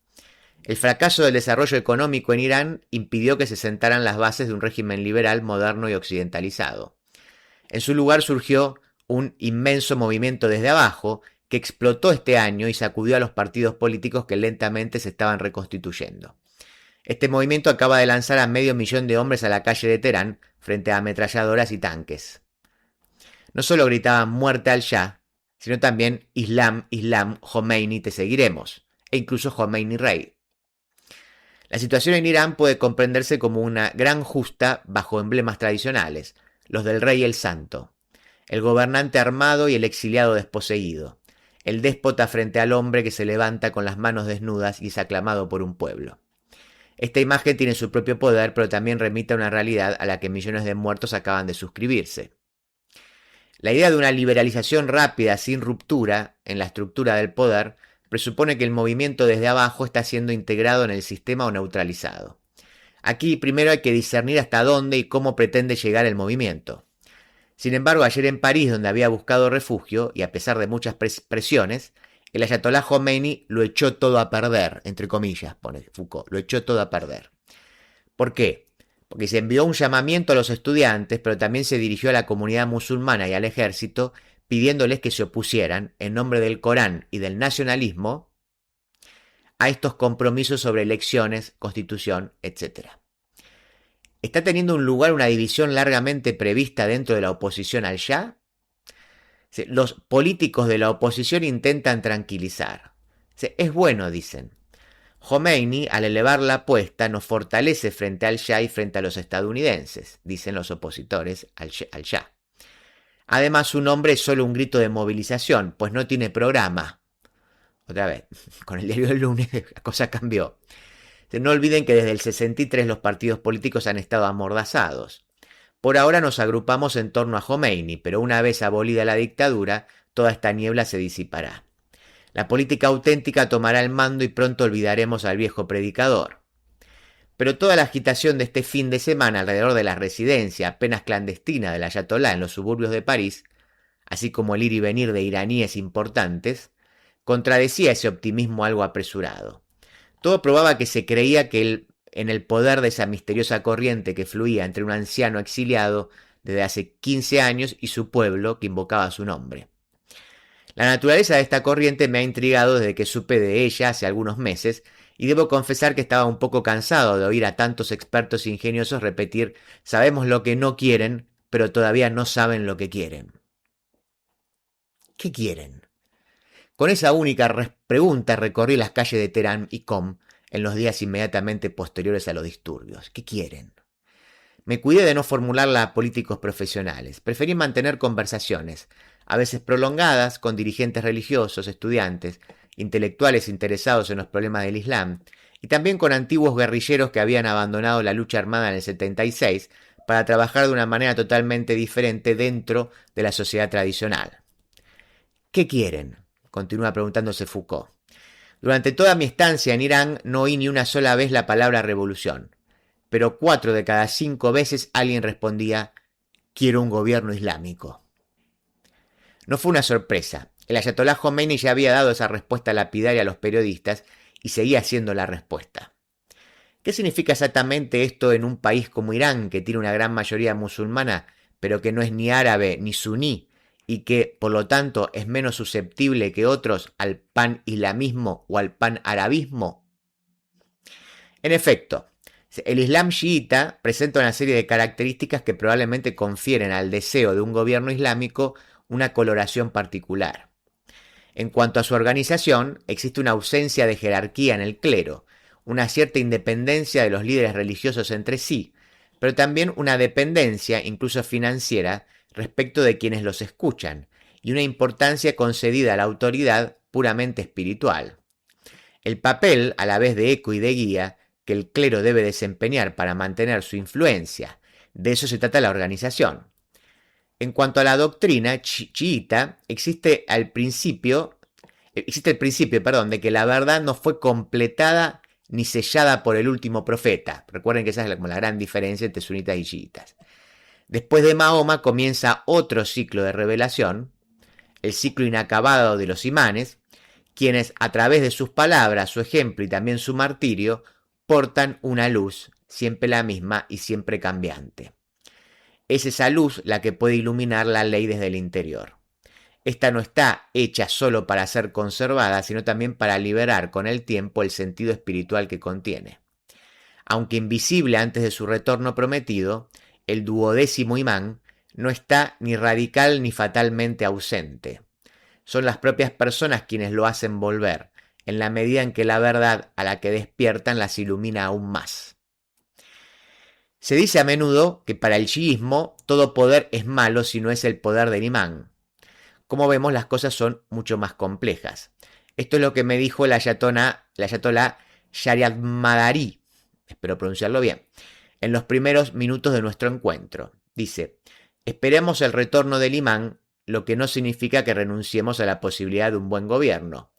El fracaso del desarrollo económico en Irán impidió que se sentaran las bases de un régimen liberal, moderno y occidentalizado. En su lugar surgió un inmenso movimiento desde abajo, que explotó este año y sacudió a los partidos políticos que lentamente se estaban reconstituyendo. Este movimiento acaba de lanzar a 500.000 de hombres a la calle de Teherán frente a ametralladoras y tanques. No solo gritaban muerte al Shah, sino también Islam, Islam, Khomeini, te seguiremos, e incluso Khomeini rey. La situación en Irán puede comprenderse como una gran justa bajo emblemas tradicionales, los del rey el santo, el gobernante armado y el exiliado desposeído, el déspota frente al hombre que se levanta con las manos desnudas y es aclamado por un pueblo. Esta imagen tiene su propio poder, pero también remite a una realidad a la que millones de muertos acaban de suscribirse. La idea de una liberalización rápida, sin ruptura, en la estructura del poder, presupone que el movimiento desde abajo está siendo integrado en el sistema o neutralizado. Aquí primero hay que discernir hasta dónde y cómo pretende llegar el movimiento. Sin embargo, ayer en París, donde había buscado refugio, y a pesar de muchas presiones, el ayatolá Khomeini lo echó todo a perder, entre comillas, pone Foucault, lo echó todo a perder. ¿Por qué? porque se envió un llamamiento a los estudiantes, pero también se dirigió a la comunidad musulmana y al ejército, pidiéndoles que se opusieran, en nombre del Corán y del nacionalismo, a estos compromisos sobre elecciones, constitución, etc. ¿Está teniendo un lugar una división largamente prevista dentro de la oposición al Shah? Los políticos de la oposición intentan tranquilizar. Es bueno, dicen. Khomeini, al elevar la apuesta, nos fortalece frente al Shah y frente a los estadounidenses, dicen los opositores al Shah. Además, su nombre es solo un grito de movilización, pues no tiene programa. Otra vez, con el diario del lunes la cosa cambió. No olviden que desde el 63 los partidos políticos han estado amordazados. Por ahora nos agrupamos en torno a Khomeini, pero una vez abolida la dictadura, toda esta niebla se disipará. La política auténtica tomará el mando y pronto olvidaremos al viejo predicador. Pero toda la agitación de este fin de semana alrededor de la residencia apenas clandestina del ayatolá en los suburbios de París, así como el ir y venir de iraníes importantes, contradecía ese optimismo algo apresurado. Todo probaba que se creía que en el poder de esa misteriosa corriente que fluía entre un anciano exiliado desde hace 15 años y su pueblo que invocaba su nombre. La naturaleza de esta corriente me ha intrigado desde que supe de ella hace algunos meses, y debo confesar que estaba un poco cansado de oír a tantos expertos ingeniosos repetir: sabemos lo que no quieren, pero todavía no saben lo que quieren. ¿Qué quieren? Con esa única pregunta recorrí las calles de Teherán y Qom en los días inmediatamente posteriores a los disturbios. ¿Qué quieren? Me cuidé de no formularla a políticos profesionales. Preferí mantener conversaciones, a veces prolongadas, con dirigentes religiosos, estudiantes, intelectuales interesados en los problemas del Islam, y también con antiguos guerrilleros que habían abandonado la lucha armada en el 76 para trabajar de una manera totalmente diferente dentro de la sociedad tradicional. ¿Qué quieren?, continúa preguntándose Foucault. Durante toda mi estancia en Irán no oí ni una sola vez la palabra revolución, pero 4 de cada 5 veces alguien respondía: quiero un gobierno islámico. No fue una sorpresa. El ayatolá Khomeini ya había dado esa respuesta lapidaria a los periodistas y seguía siendo la respuesta. ¿Qué significa exactamente esto en un país como Irán, que tiene una gran mayoría musulmana, pero que no es ni árabe ni suní, y que, por lo tanto, es menos susceptible que otros al pan-islamismo o al pan-arabismo? En efecto, el Islam chiita presenta una serie de características que probablemente confieren al deseo de un gobierno islámico una coloración particular. En cuanto a su organización, existe una ausencia de jerarquía en el clero, una cierta independencia de los líderes religiosos entre sí, pero también una dependencia, incluso financiera, respecto de quienes los escuchan, y una importancia concedida a la autoridad puramente espiritual. El papel, a la vez de eco y de guía, que el clero debe desempeñar para mantener su influencia, de eso se trata la organización. En cuanto a la doctrina chiita, existe el principio de que la verdad no fue completada ni sellada por el último profeta. Recuerden que esa es como la gran diferencia entre sunitas y chiitas. Después de Mahoma comienza otro ciclo de revelación, el ciclo inacabado de los imanes, quienes a través de sus palabras, su ejemplo y también su martirio, portan una luz, siempre la misma y siempre cambiante. Es esa luz la que puede iluminar la ley desde el interior. Esta no está hecha solo para ser conservada, sino también para liberar con el tiempo el sentido espiritual que contiene. Aunque invisible antes de su retorno prometido, el 12º imán no está ni radical ni fatalmente ausente. Son las propias personas quienes lo hacen volver, en la medida en que la verdad a la que despiertan las ilumina aún más. Se dice a menudo que para el chiismo todo poder es malo si no es el poder del imán. Como vemos, las cosas son mucho más complejas. Esto es lo que me dijo el ayatolá Shariatmadari, espero pronunciarlo bien, en los primeros minutos de nuestro encuentro. Dice: esperemos el retorno del imán, lo que no significa que renunciemos a la posibilidad de un buen gobierno.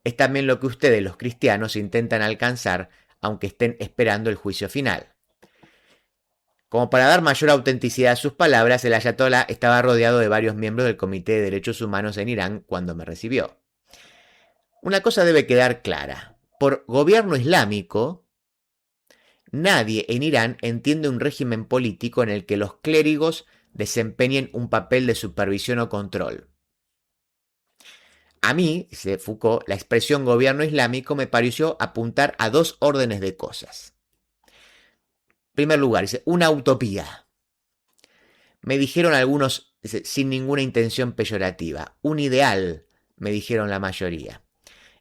Es también lo que ustedes, los cristianos, intentan alcanzar, aunque estén esperando el juicio final. Como para dar mayor autenticidad a sus palabras, el ayatolá estaba rodeado de varios miembros del Comité de Derechos Humanos en Irán cuando me recibió. Una cosa debe quedar clara: por gobierno islámico nadie en Irán entiende un régimen político en el que los clérigos desempeñen un papel de supervisión o control. A mí, dice Foucault, la expresión gobierno islámico me pareció apuntar a dos órdenes de cosas. En primer lugar, dice, una utopía. Me dijeron algunos, dice, sin ninguna intención peyorativa. Un ideal, me dijeron la mayoría.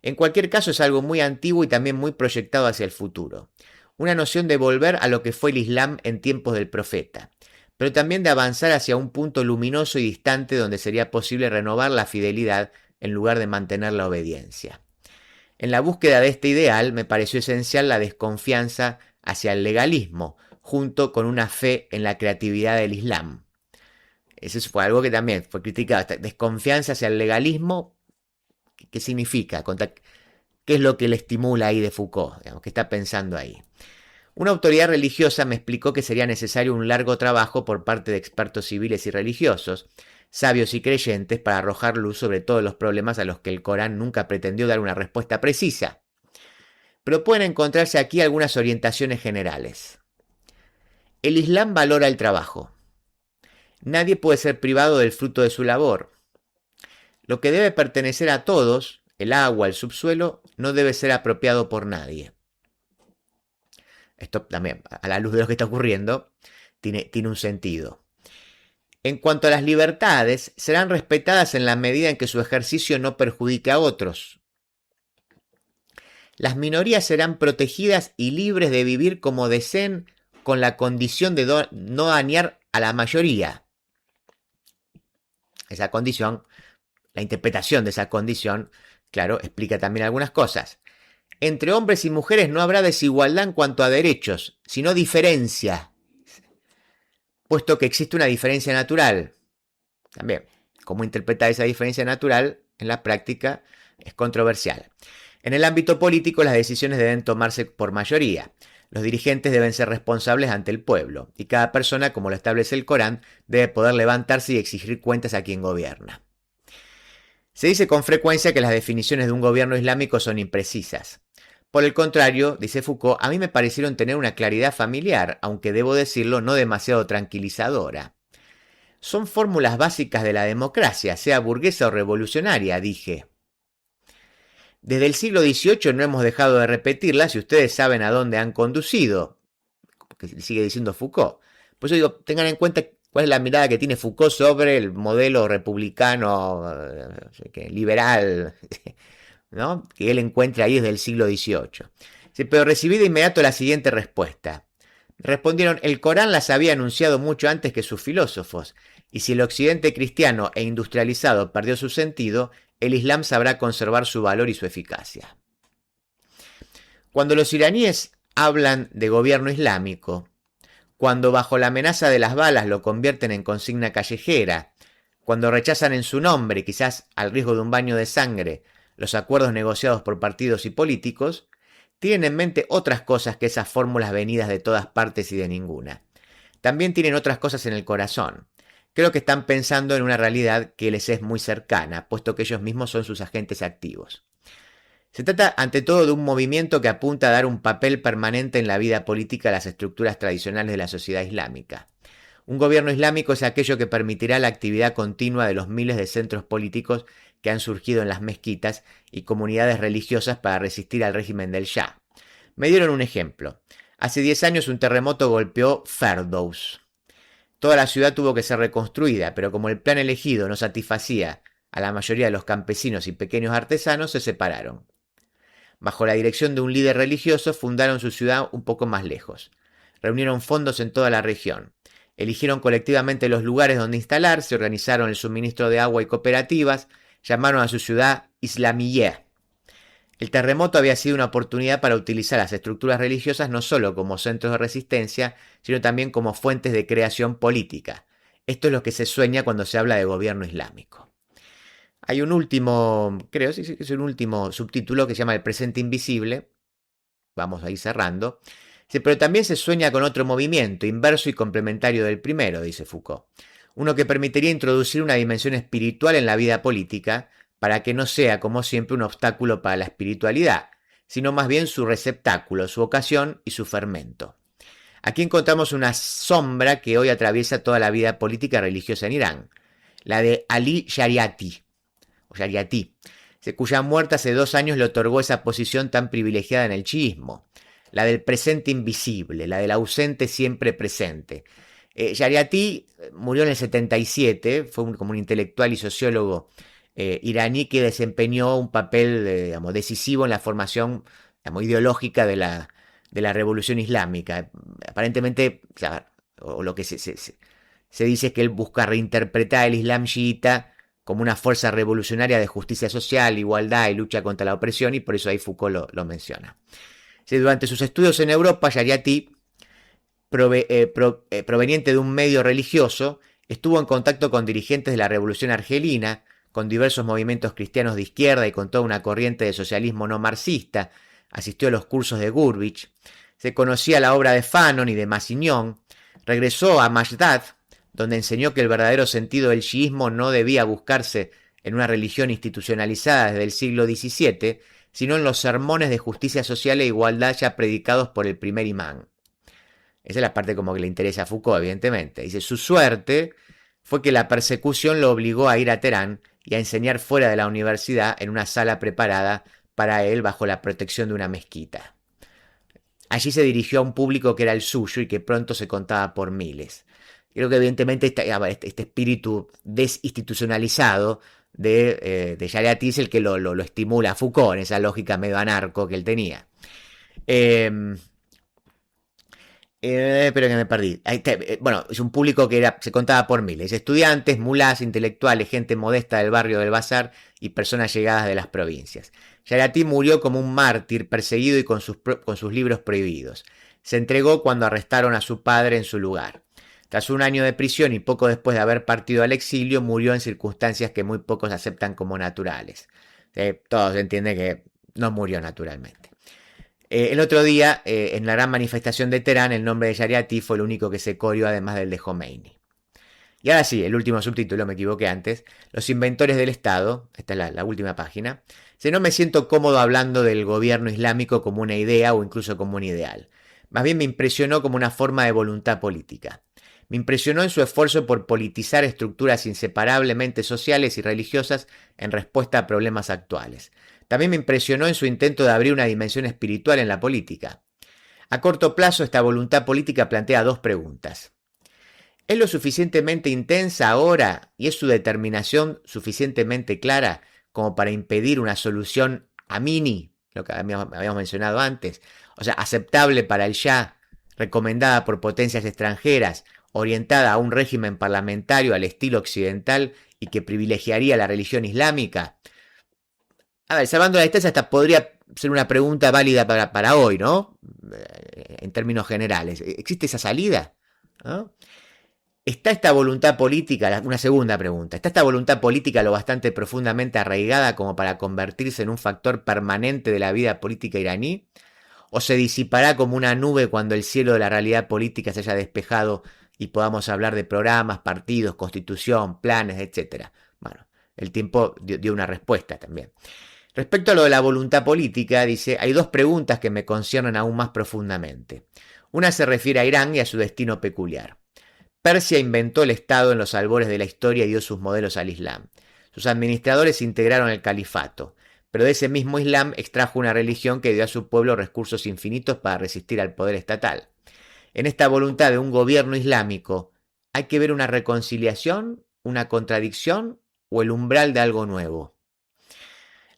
En cualquier caso es algo muy antiguo y también muy proyectado hacia el futuro. Una noción de volver a lo que fue el Islam en tiempos del profeta, pero también de avanzar hacia un punto luminoso y distante donde sería posible renovar la fidelidad en lugar de mantener la obediencia. En la búsqueda de este ideal me pareció esencial la desconfianza hacia el legalismo, junto con una fe en la creatividad del Islam. Eso fue algo que también fue criticado, esta desconfianza hacia el legalismo. ¿Qué significa? ¿Qué es lo que le estimula ahí de Foucault? Digamos, ¿qué está pensando ahí? Una autoridad religiosa me explicó que sería necesario un largo trabajo por parte de expertos civiles y religiosos, sabios y creyentes, para arrojar luz sobre todos los problemas a los que el Corán nunca pretendió dar una respuesta precisa. Pero pueden encontrarse aquí algunas orientaciones generales. El Islam valora el trabajo. Nadie puede ser privado del fruto de su labor. Lo que debe pertenecer a todos, el agua, el subsuelo, no debe ser apropiado por nadie. Esto también, a la luz de lo que está ocurriendo, tiene un sentido. En cuanto a las libertades, serán respetadas en la medida en que su ejercicio no perjudique a otros. Las minorías serán protegidas y libres de vivir como deseen, con la condición de no dañar a la mayoría. Esa condición, la interpretación de esa condición, claro, explica también algunas cosas. Entre hombres y mujeres no habrá desigualdad en cuanto a derechos, sino diferencia, puesto que existe una diferencia natural. También, cómo interpretar esa diferencia natural en la práctica es controversial. En el ámbito político, las decisiones deben tomarse por mayoría. Los dirigentes deben ser responsables ante el pueblo, y cada persona, como lo establece el Corán, debe poder levantarse y exigir cuentas a quien gobierna. Se dice con frecuencia que las definiciones de un gobierno islámico son imprecisas. Por el contrario, dice Foucault, a mí me parecieron tener una claridad familiar, aunque debo decirlo, no demasiado tranquilizadora. Son fórmulas básicas de la democracia, sea burguesa o revolucionaria, dije. Desde el siglo XVIII no hemos dejado de repetirlas y ustedes saben a dónde han conducido, que sigue diciendo Foucault. Por eso digo, tengan en cuenta cuál es la mirada que tiene Foucault sobre el modelo republicano, liberal, ¿no?, que él encuentra ahí desde el siglo XVIII. Pero recibí de inmediato la siguiente respuesta. Respondieron, el Corán las había anunciado mucho antes que sus filósofos, y si el occidente cristiano e industrializado perdió su sentido, el Islam sabrá conservar su valor y su eficacia. Cuando los iraníes hablan de gobierno islámico, cuando bajo la amenaza de las balas lo convierten en consigna callejera, cuando rechazan en su nombre, quizás al riesgo de un baño de sangre, los acuerdos negociados por partidos y políticos, tienen en mente otras cosas que esas fórmulas venidas de todas partes y de ninguna. También tienen otras cosas en el corazón. Creo que están pensando en una realidad que les es muy cercana, puesto que ellos mismos son sus agentes activos. Se trata ante todo de un movimiento que apunta a dar un papel permanente en la vida política a las estructuras tradicionales de la sociedad islámica. Un gobierno islámico es aquello que permitirá la actividad continua de los miles de centros políticos que han surgido en las mezquitas y comunidades religiosas para resistir al régimen del Shah. Me dieron un ejemplo. Hace 10 años un terremoto golpeó Ferdous. Toda la ciudad tuvo que ser reconstruida, pero como el plan elegido no satisfacía a la mayoría de los campesinos y pequeños artesanos, se separaron. Bajo la dirección de un líder religioso, fundaron su ciudad un poco más lejos. Reunieron fondos en toda la región. Eligieron colectivamente los lugares donde instalarse, organizaron el suministro de agua y cooperativas, llamaron a su ciudad Islamiyeh. El terremoto había sido una oportunidad para utilizar las estructuras religiosas no solo como centros de resistencia, sino también como fuentes de creación política. Esto es lo que se sueña cuando se habla de gobierno islámico. Hay un último, creo, sí, es un último subtítulo que se llama El presente invisible. Vamos a ir cerrando. Pero también se sueña con otro movimiento, inverso y complementario del primero, dice Foucault. Uno que permitiría introducir una dimensión espiritual en la vida política, para que no sea, como siempre, un obstáculo para la espiritualidad, sino más bien su receptáculo, su ocasión y su fermento. Aquí encontramos una sombra que hoy atraviesa toda la vida política y religiosa en Irán, la de Ali Shariati, cuya muerte hace 2 años le otorgó esa posición tan privilegiada en el chiismo, la del presente invisible, la del ausente siempre presente. Shariati murió en el 77, fue como un intelectual y sociólogo iraní que desempeñó un papel decisivo en la formación ideológica de la revolución islámica. Aparentemente, o lo que se dice es que él busca reinterpretar el Islam chiita como una fuerza revolucionaria de justicia social, igualdad y lucha contra la opresión, y por eso ahí Foucault lo menciona. Durante sus estudios en Europa, Shariati, proveniente de un medio religioso, estuvo en contacto con dirigentes de la revolución argelina, con diversos movimientos cristianos de izquierda y con toda una corriente de socialismo no marxista. Asistió a los cursos de Gurvich, se conocía la obra de Fanon y de Massignon, regresó a Mashdad, donde enseñó que el verdadero sentido del chiismo no debía buscarse en una religión institucionalizada desde el siglo XVII, sino en los sermones de justicia social e igualdad ya predicados por el primer imán. Esa es la parte como que le interesa a Foucault, evidentemente. Dice, su suerte fue que la persecución lo obligó a ir a Teherán y a enseñar fuera de la universidad en una sala preparada para él bajo la protección de una mezquita. Allí se dirigió a un público que era el suyo y que pronto se contaba por miles. Creo que evidentemente este espíritu desinstitucionalizado de Shariati es el que lo estimula a Foucault en esa lógica medio anarco que él tenía. Pero que me perdí. Bueno, es un público que se contaba por miles. Estudiantes, mulás, intelectuales, gente modesta del barrio del Bazar y personas llegadas de las provincias. Shariati murió como un mártir, perseguido y con sus libros prohibidos. Se entregó cuando arrestaron a su padre en su lugar. Tras 1 año de prisión y poco después de haber partido al exilio, murió en circunstancias que muy pocos aceptan como naturales. Todos entienden que no murió naturalmente. El otro día, en la gran manifestación de Teherán, el nombre de Shariati fue el único que se corrió, además del de Khomeini. Y ahora sí, el último subtítulo, me equivoqué antes. Los inventores del Estado, esta es la última página. No me siento cómodo hablando del gobierno islámico como una idea o incluso como un ideal. Más bien me impresionó como una forma de voluntad política. Me impresionó en su esfuerzo por politizar estructuras inseparablemente sociales y religiosas en respuesta a problemas actuales. También me impresionó en su intento de abrir una dimensión espiritual en la política. A corto plazo, esta voluntad política plantea 2 preguntas. ¿Es lo suficientemente intensa ahora y es su determinación suficientemente clara como para impedir una solución amini, lo que habíamos mencionado antes, o sea, aceptable para el Shah, recomendada por potencias extranjeras, orientada a un régimen parlamentario al estilo occidental y que privilegiaría la religión islámica? A ver, salvando la distancia, esta podría ser una pregunta válida para hoy, ¿no? En términos generales. ¿Existe esa salida? ¿No? ¿Está esta voluntad política, una segunda pregunta, ¿está esta voluntad política lo bastante profundamente arraigada como para convertirse en un factor permanente de la vida política iraní? ¿O se disipará como una nube cuando el cielo de la realidad política se haya despejado y podamos hablar de programas, partidos, constitución, planes, etcétera? Bueno, el tiempo dio una respuesta también. Respecto a lo de la voluntad política, dice, hay 2 preguntas que me conciernen aún más profundamente. Una se refiere a Irán y a su destino peculiar. Persia inventó el Estado en los albores de la historia y dio sus modelos al Islam. Sus administradores integraron el califato, pero de ese mismo Islam extrajo una religión que dio a su pueblo recursos infinitos para resistir al poder estatal. En esta voluntad de un gobierno islámico, ¿hay que ver una reconciliación, una contradicción o el umbral de algo nuevo?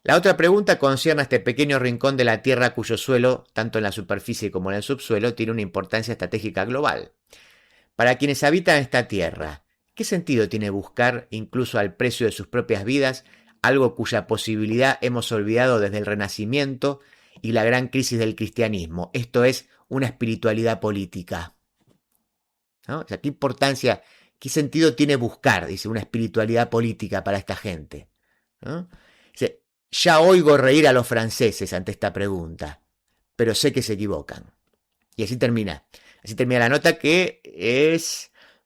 La otra pregunta concierne a este pequeño rincón de la Tierra cuyo suelo, tanto en la superficie como en el subsuelo, tiene una importancia estratégica global. Para quienes habitan esta Tierra, ¿qué sentido tiene buscar, incluso al precio de sus propias vidas, algo cuya posibilidad hemos olvidado desde el Renacimiento y la gran crisis del cristianismo? Esto es, una espiritualidad política. ¿No? O sea, ¿qué importancia, qué sentido tiene buscar, dice, una espiritualidad política para esta gente? ¿No? Dice, ya oigo reír a los franceses ante esta pregunta, pero sé que se equivocan. Y así termina. Así termina la nota, que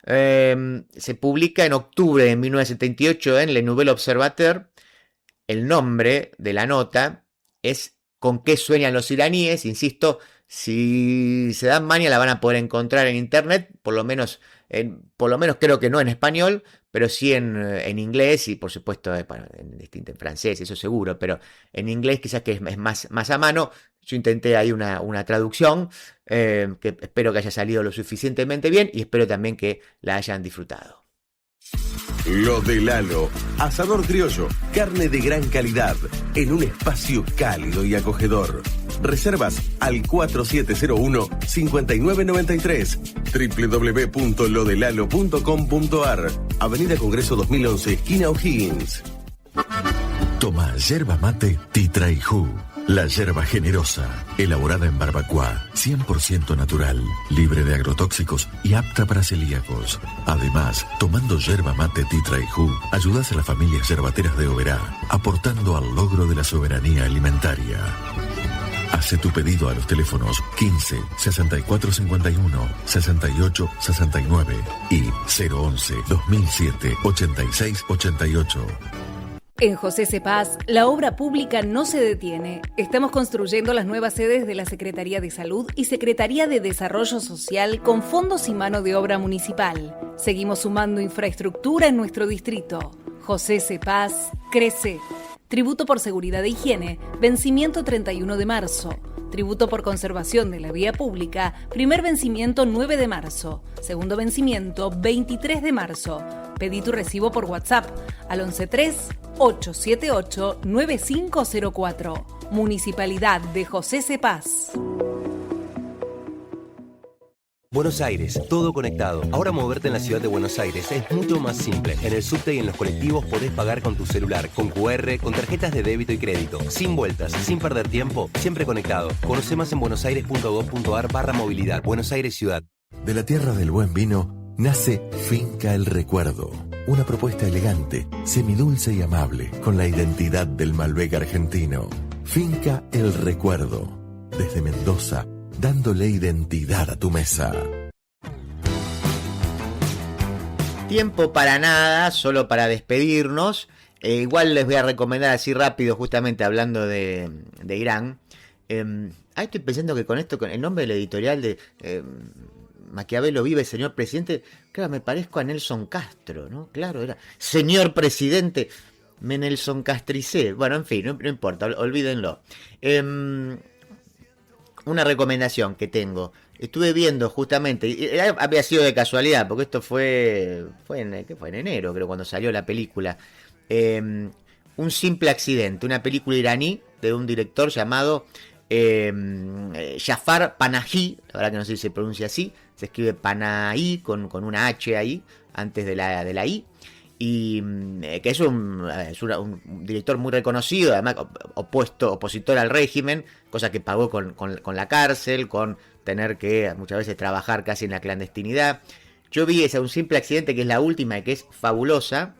se publica en octubre de 1978 en Le Nouvel Observateur. El nombre de la nota es ¿Con qué sueñan los iraníes? Insisto, Si se dan maña la van a poder encontrar en internet, por lo menos creo que no en español, pero sí en inglés y por supuesto en francés, eso seguro, pero en inglés quizás que es más a mano. Yo intenté ahí una traducción que espero que haya salido lo suficientemente bien y espero también que la hayan disfrutado. Lo de Lalo, asador criollo, carne de gran calidad, en un espacio cálido y acogedor. Reservas al 4701-5993, www.lodelalo.com.ar, Avenida Congreso 2011, esquina O'Higgins. Toma yerba mate Titraijú. La yerba generosa, elaborada en barbacoa, 100% natural, libre de agrotóxicos y apta para celíacos. Además, tomando yerba mate Titraijú, ayudas a las familias yerbateras de Oberá, aportando al logro de la soberanía alimentaria. Hace tu pedido a los teléfonos 15 64 51 68 69 y 011 2007 86 88. En José Cepaz, la obra pública no se detiene. Estamos construyendo las nuevas sedes de la Secretaría de Salud y Secretaría de Desarrollo Social con fondos y mano de obra municipal. Seguimos sumando infraestructura en nuestro distrito. José Cepaz crece. Tributo por seguridad e higiene, vencimiento 31 de marzo. Tributo por conservación de la vía pública, primer vencimiento 9 de marzo. Segundo vencimiento 23 de marzo. Pedí tu recibo por WhatsApp al 113-878-9504. Municipalidad de José Cepaz. Buenos Aires, todo conectado. Ahora moverte en la ciudad de Buenos Aires es mucho más simple. En el subte y en los colectivos podés pagar con tu celular, con QR, con tarjetas de débito y crédito. Sin vueltas, sin perder tiempo, siempre conectado. Conoce más en buenosaires.gov.ar/movilidad. Buenos Aires Ciudad. De la tierra del buen vino nace Finca El Recuerdo. Una propuesta elegante, semidulce y amable, con la identidad del Malbec argentino. Finca El Recuerdo. Desde Mendoza, dándole identidad a tu mesa. Tiempo para nada, solo para despedirnos. Igual les voy a recomendar así rápido, justamente hablando de Irán. Ahí estoy pensando que con esto, con el nombre del editorial de Maquiavelo vive, señor presidente, claro, me parezco a Nelson Castro, ¿no? Claro, era señor presidente, me Nelson Castricé. Bueno, en fin, no importa, olvídenlo. Una recomendación que tengo. Estuve viendo justamente, y había sido de casualidad, porque esto fue en enero, creo, cuando salió la película. Un simple accidente, una película iraní de un director llamado Jafar Panahi, la verdad que no sé si se pronuncia así, se escribe Panahi con una H ahí, antes de la I. Y que es un director muy reconocido, además opositor al régimen, cosa que pagó con la cárcel, con tener que muchas veces trabajar casi en la clandestinidad. Yo vi un simple accidente, que es la última y que es fabulosa,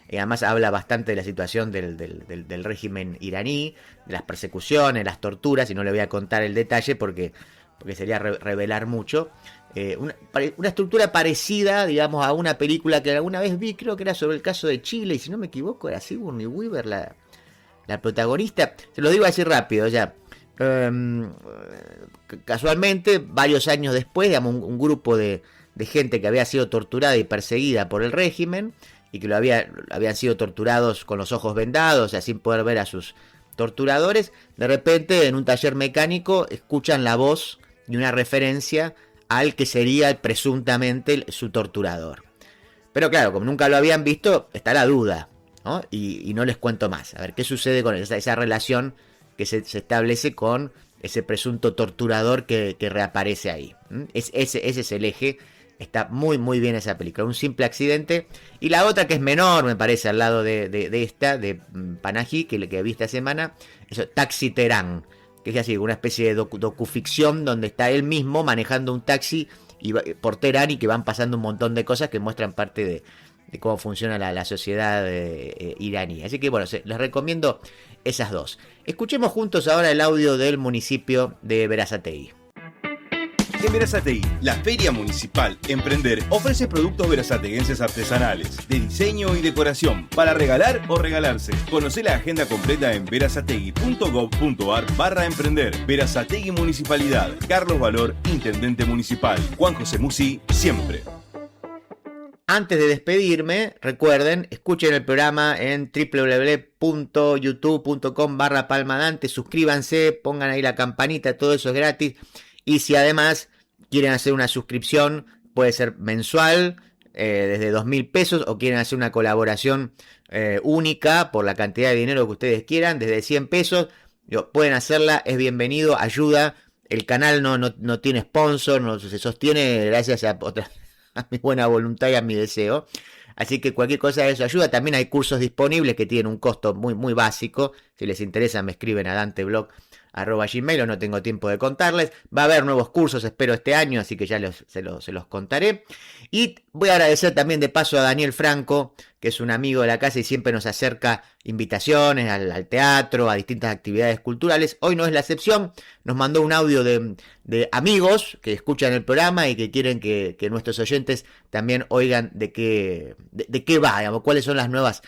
y además habla bastante de la situación del régimen iraní, de las persecuciones, las torturas, y no le voy a contar el detalle porque sería revelar mucho. Una estructura parecida, digamos, a una película que alguna vez vi, creo que era sobre el caso de Chile, y si no me equivoco era Sigourney Weaver la protagonista. Se lo digo así rápido ya. Casualmente, varios años después, digamos, un grupo de gente que había sido torturada y perseguida por el régimen, y que habían sido torturados con los ojos vendados, o sea, sin poder ver a sus torturadores, de repente en un taller mecánico escuchan la voz y una referencia al que sería presuntamente su torturador. Pero claro, como nunca lo habían visto, está la duda, ¿no? Y no les cuento más. A ver qué sucede con esa relación que se establece con ese presunto torturador que reaparece ahí. Ese es el eje. Está muy muy bien esa película. Un simple accidente. Y la otra, que es menor, me parece, al lado de esta, de Panahi, que vi esta semana, es Taxi Teherán, que es así, una especie de docuficción donde está él mismo manejando un taxi por Teherán, y que van pasando un montón de cosas que muestran parte de cómo funciona la sociedad iraní. Así que bueno, les recomiendo esas dos. Escuchemos juntos ahora el audio del municipio de Berazategui. en Berazategui. La Feria Municipal Emprender ofrece productos berazateguenses artesanales, de diseño y decoración, para regalar o regalarse. Conoce la agenda completa en berazategui.gov.ar/emprender. Berazategui Municipalidad. Carlos Valor, Intendente Municipal. Juan José Musi, siempre. Antes de despedirme, recuerden, escuchen el programa en www.youtube.com/palmadante, suscríbanse, pongan ahí la campanita, todo eso es gratis. Y si además quieren hacer una suscripción, puede ser mensual, desde 2.000 pesos, o quieren hacer una colaboración única por la cantidad de dinero que ustedes quieran, desde 100 pesos, pueden hacerla, es bienvenido, ayuda. El canal no tiene sponsor, no se sostiene gracias a mi buena voluntad y a mi deseo. Así que cualquier cosa de eso ayuda. También hay cursos disponibles que tienen un costo muy, muy básico. Si les interesa, me escriben a danteblog@gmail, o no tengo tiempo de contarles. Va a haber nuevos cursos, espero, este año, así que ya se los contaré. Y voy a agradecer también de paso a Daniel Franco, que es un amigo de la casa y siempre nos acerca invitaciones al teatro, a distintas actividades culturales. Hoy no es la excepción, nos mandó un audio de amigos que escuchan el programa y que quieren que nuestros oyentes también oigan de qué va, digamos, cuáles son las nuevas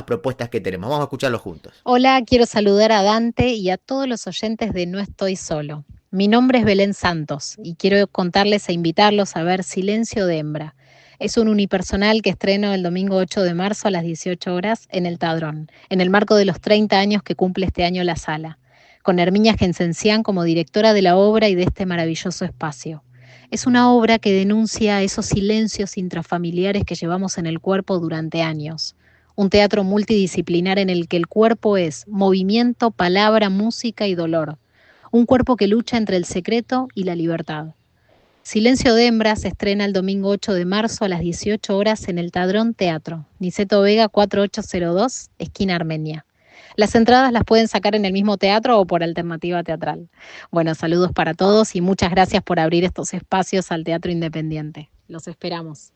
propuestas que tenemos. Vamos a escucharlo juntos. Hola, quiero saludar a Dante y a todos los oyentes de No Estoy Solo. Mi nombre es Belén Santos y quiero contarles e invitarlos a ver Silencio de Hembra. Es un unipersonal que estreno el domingo 8 de marzo a las 18 horas en el Tadrón, en el marco de los 30 años que cumple este año la sala, con Herminia Gensencián como directora de la obra y de este maravilloso espacio. Es una obra que denuncia esos silencios intrafamiliares que llevamos en el cuerpo durante años. Un teatro multidisciplinar en el que el cuerpo es movimiento, palabra, música y dolor. Un cuerpo que lucha entre el secreto y la libertad. Silencio de Hembra se estrena el domingo 8 de marzo a las 18 horas en el Tadrón Teatro, Niceto Vega 4802, esquina Armenia. Las entradas las pueden sacar en el mismo teatro o por alternativa teatral. Bueno, saludos para todos y muchas gracias por abrir estos espacios al teatro independiente. Los esperamos.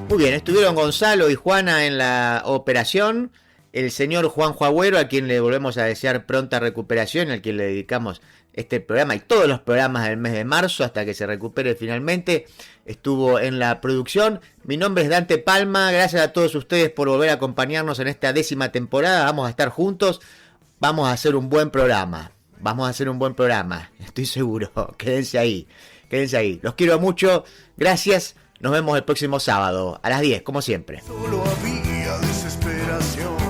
Muy bien, estuvieron Gonzalo y Juana en la operación, el señor Juanjo Agüero, a quien le volvemos a desear pronta recuperación, al quien le dedicamos este programa y todos los programas del mes de marzo hasta que se recupere finalmente. Estuvo en la producción. Mi nombre es Dante Palma. Gracias a todos ustedes por volver a acompañarnos en esta 10ª temporada. Vamos a estar juntos. Vamos a hacer un buen programa. Estoy seguro. Quédense ahí. Los quiero mucho. Gracias. Nos vemos el próximo sábado a las 10, como siempre. Solo había desesperación.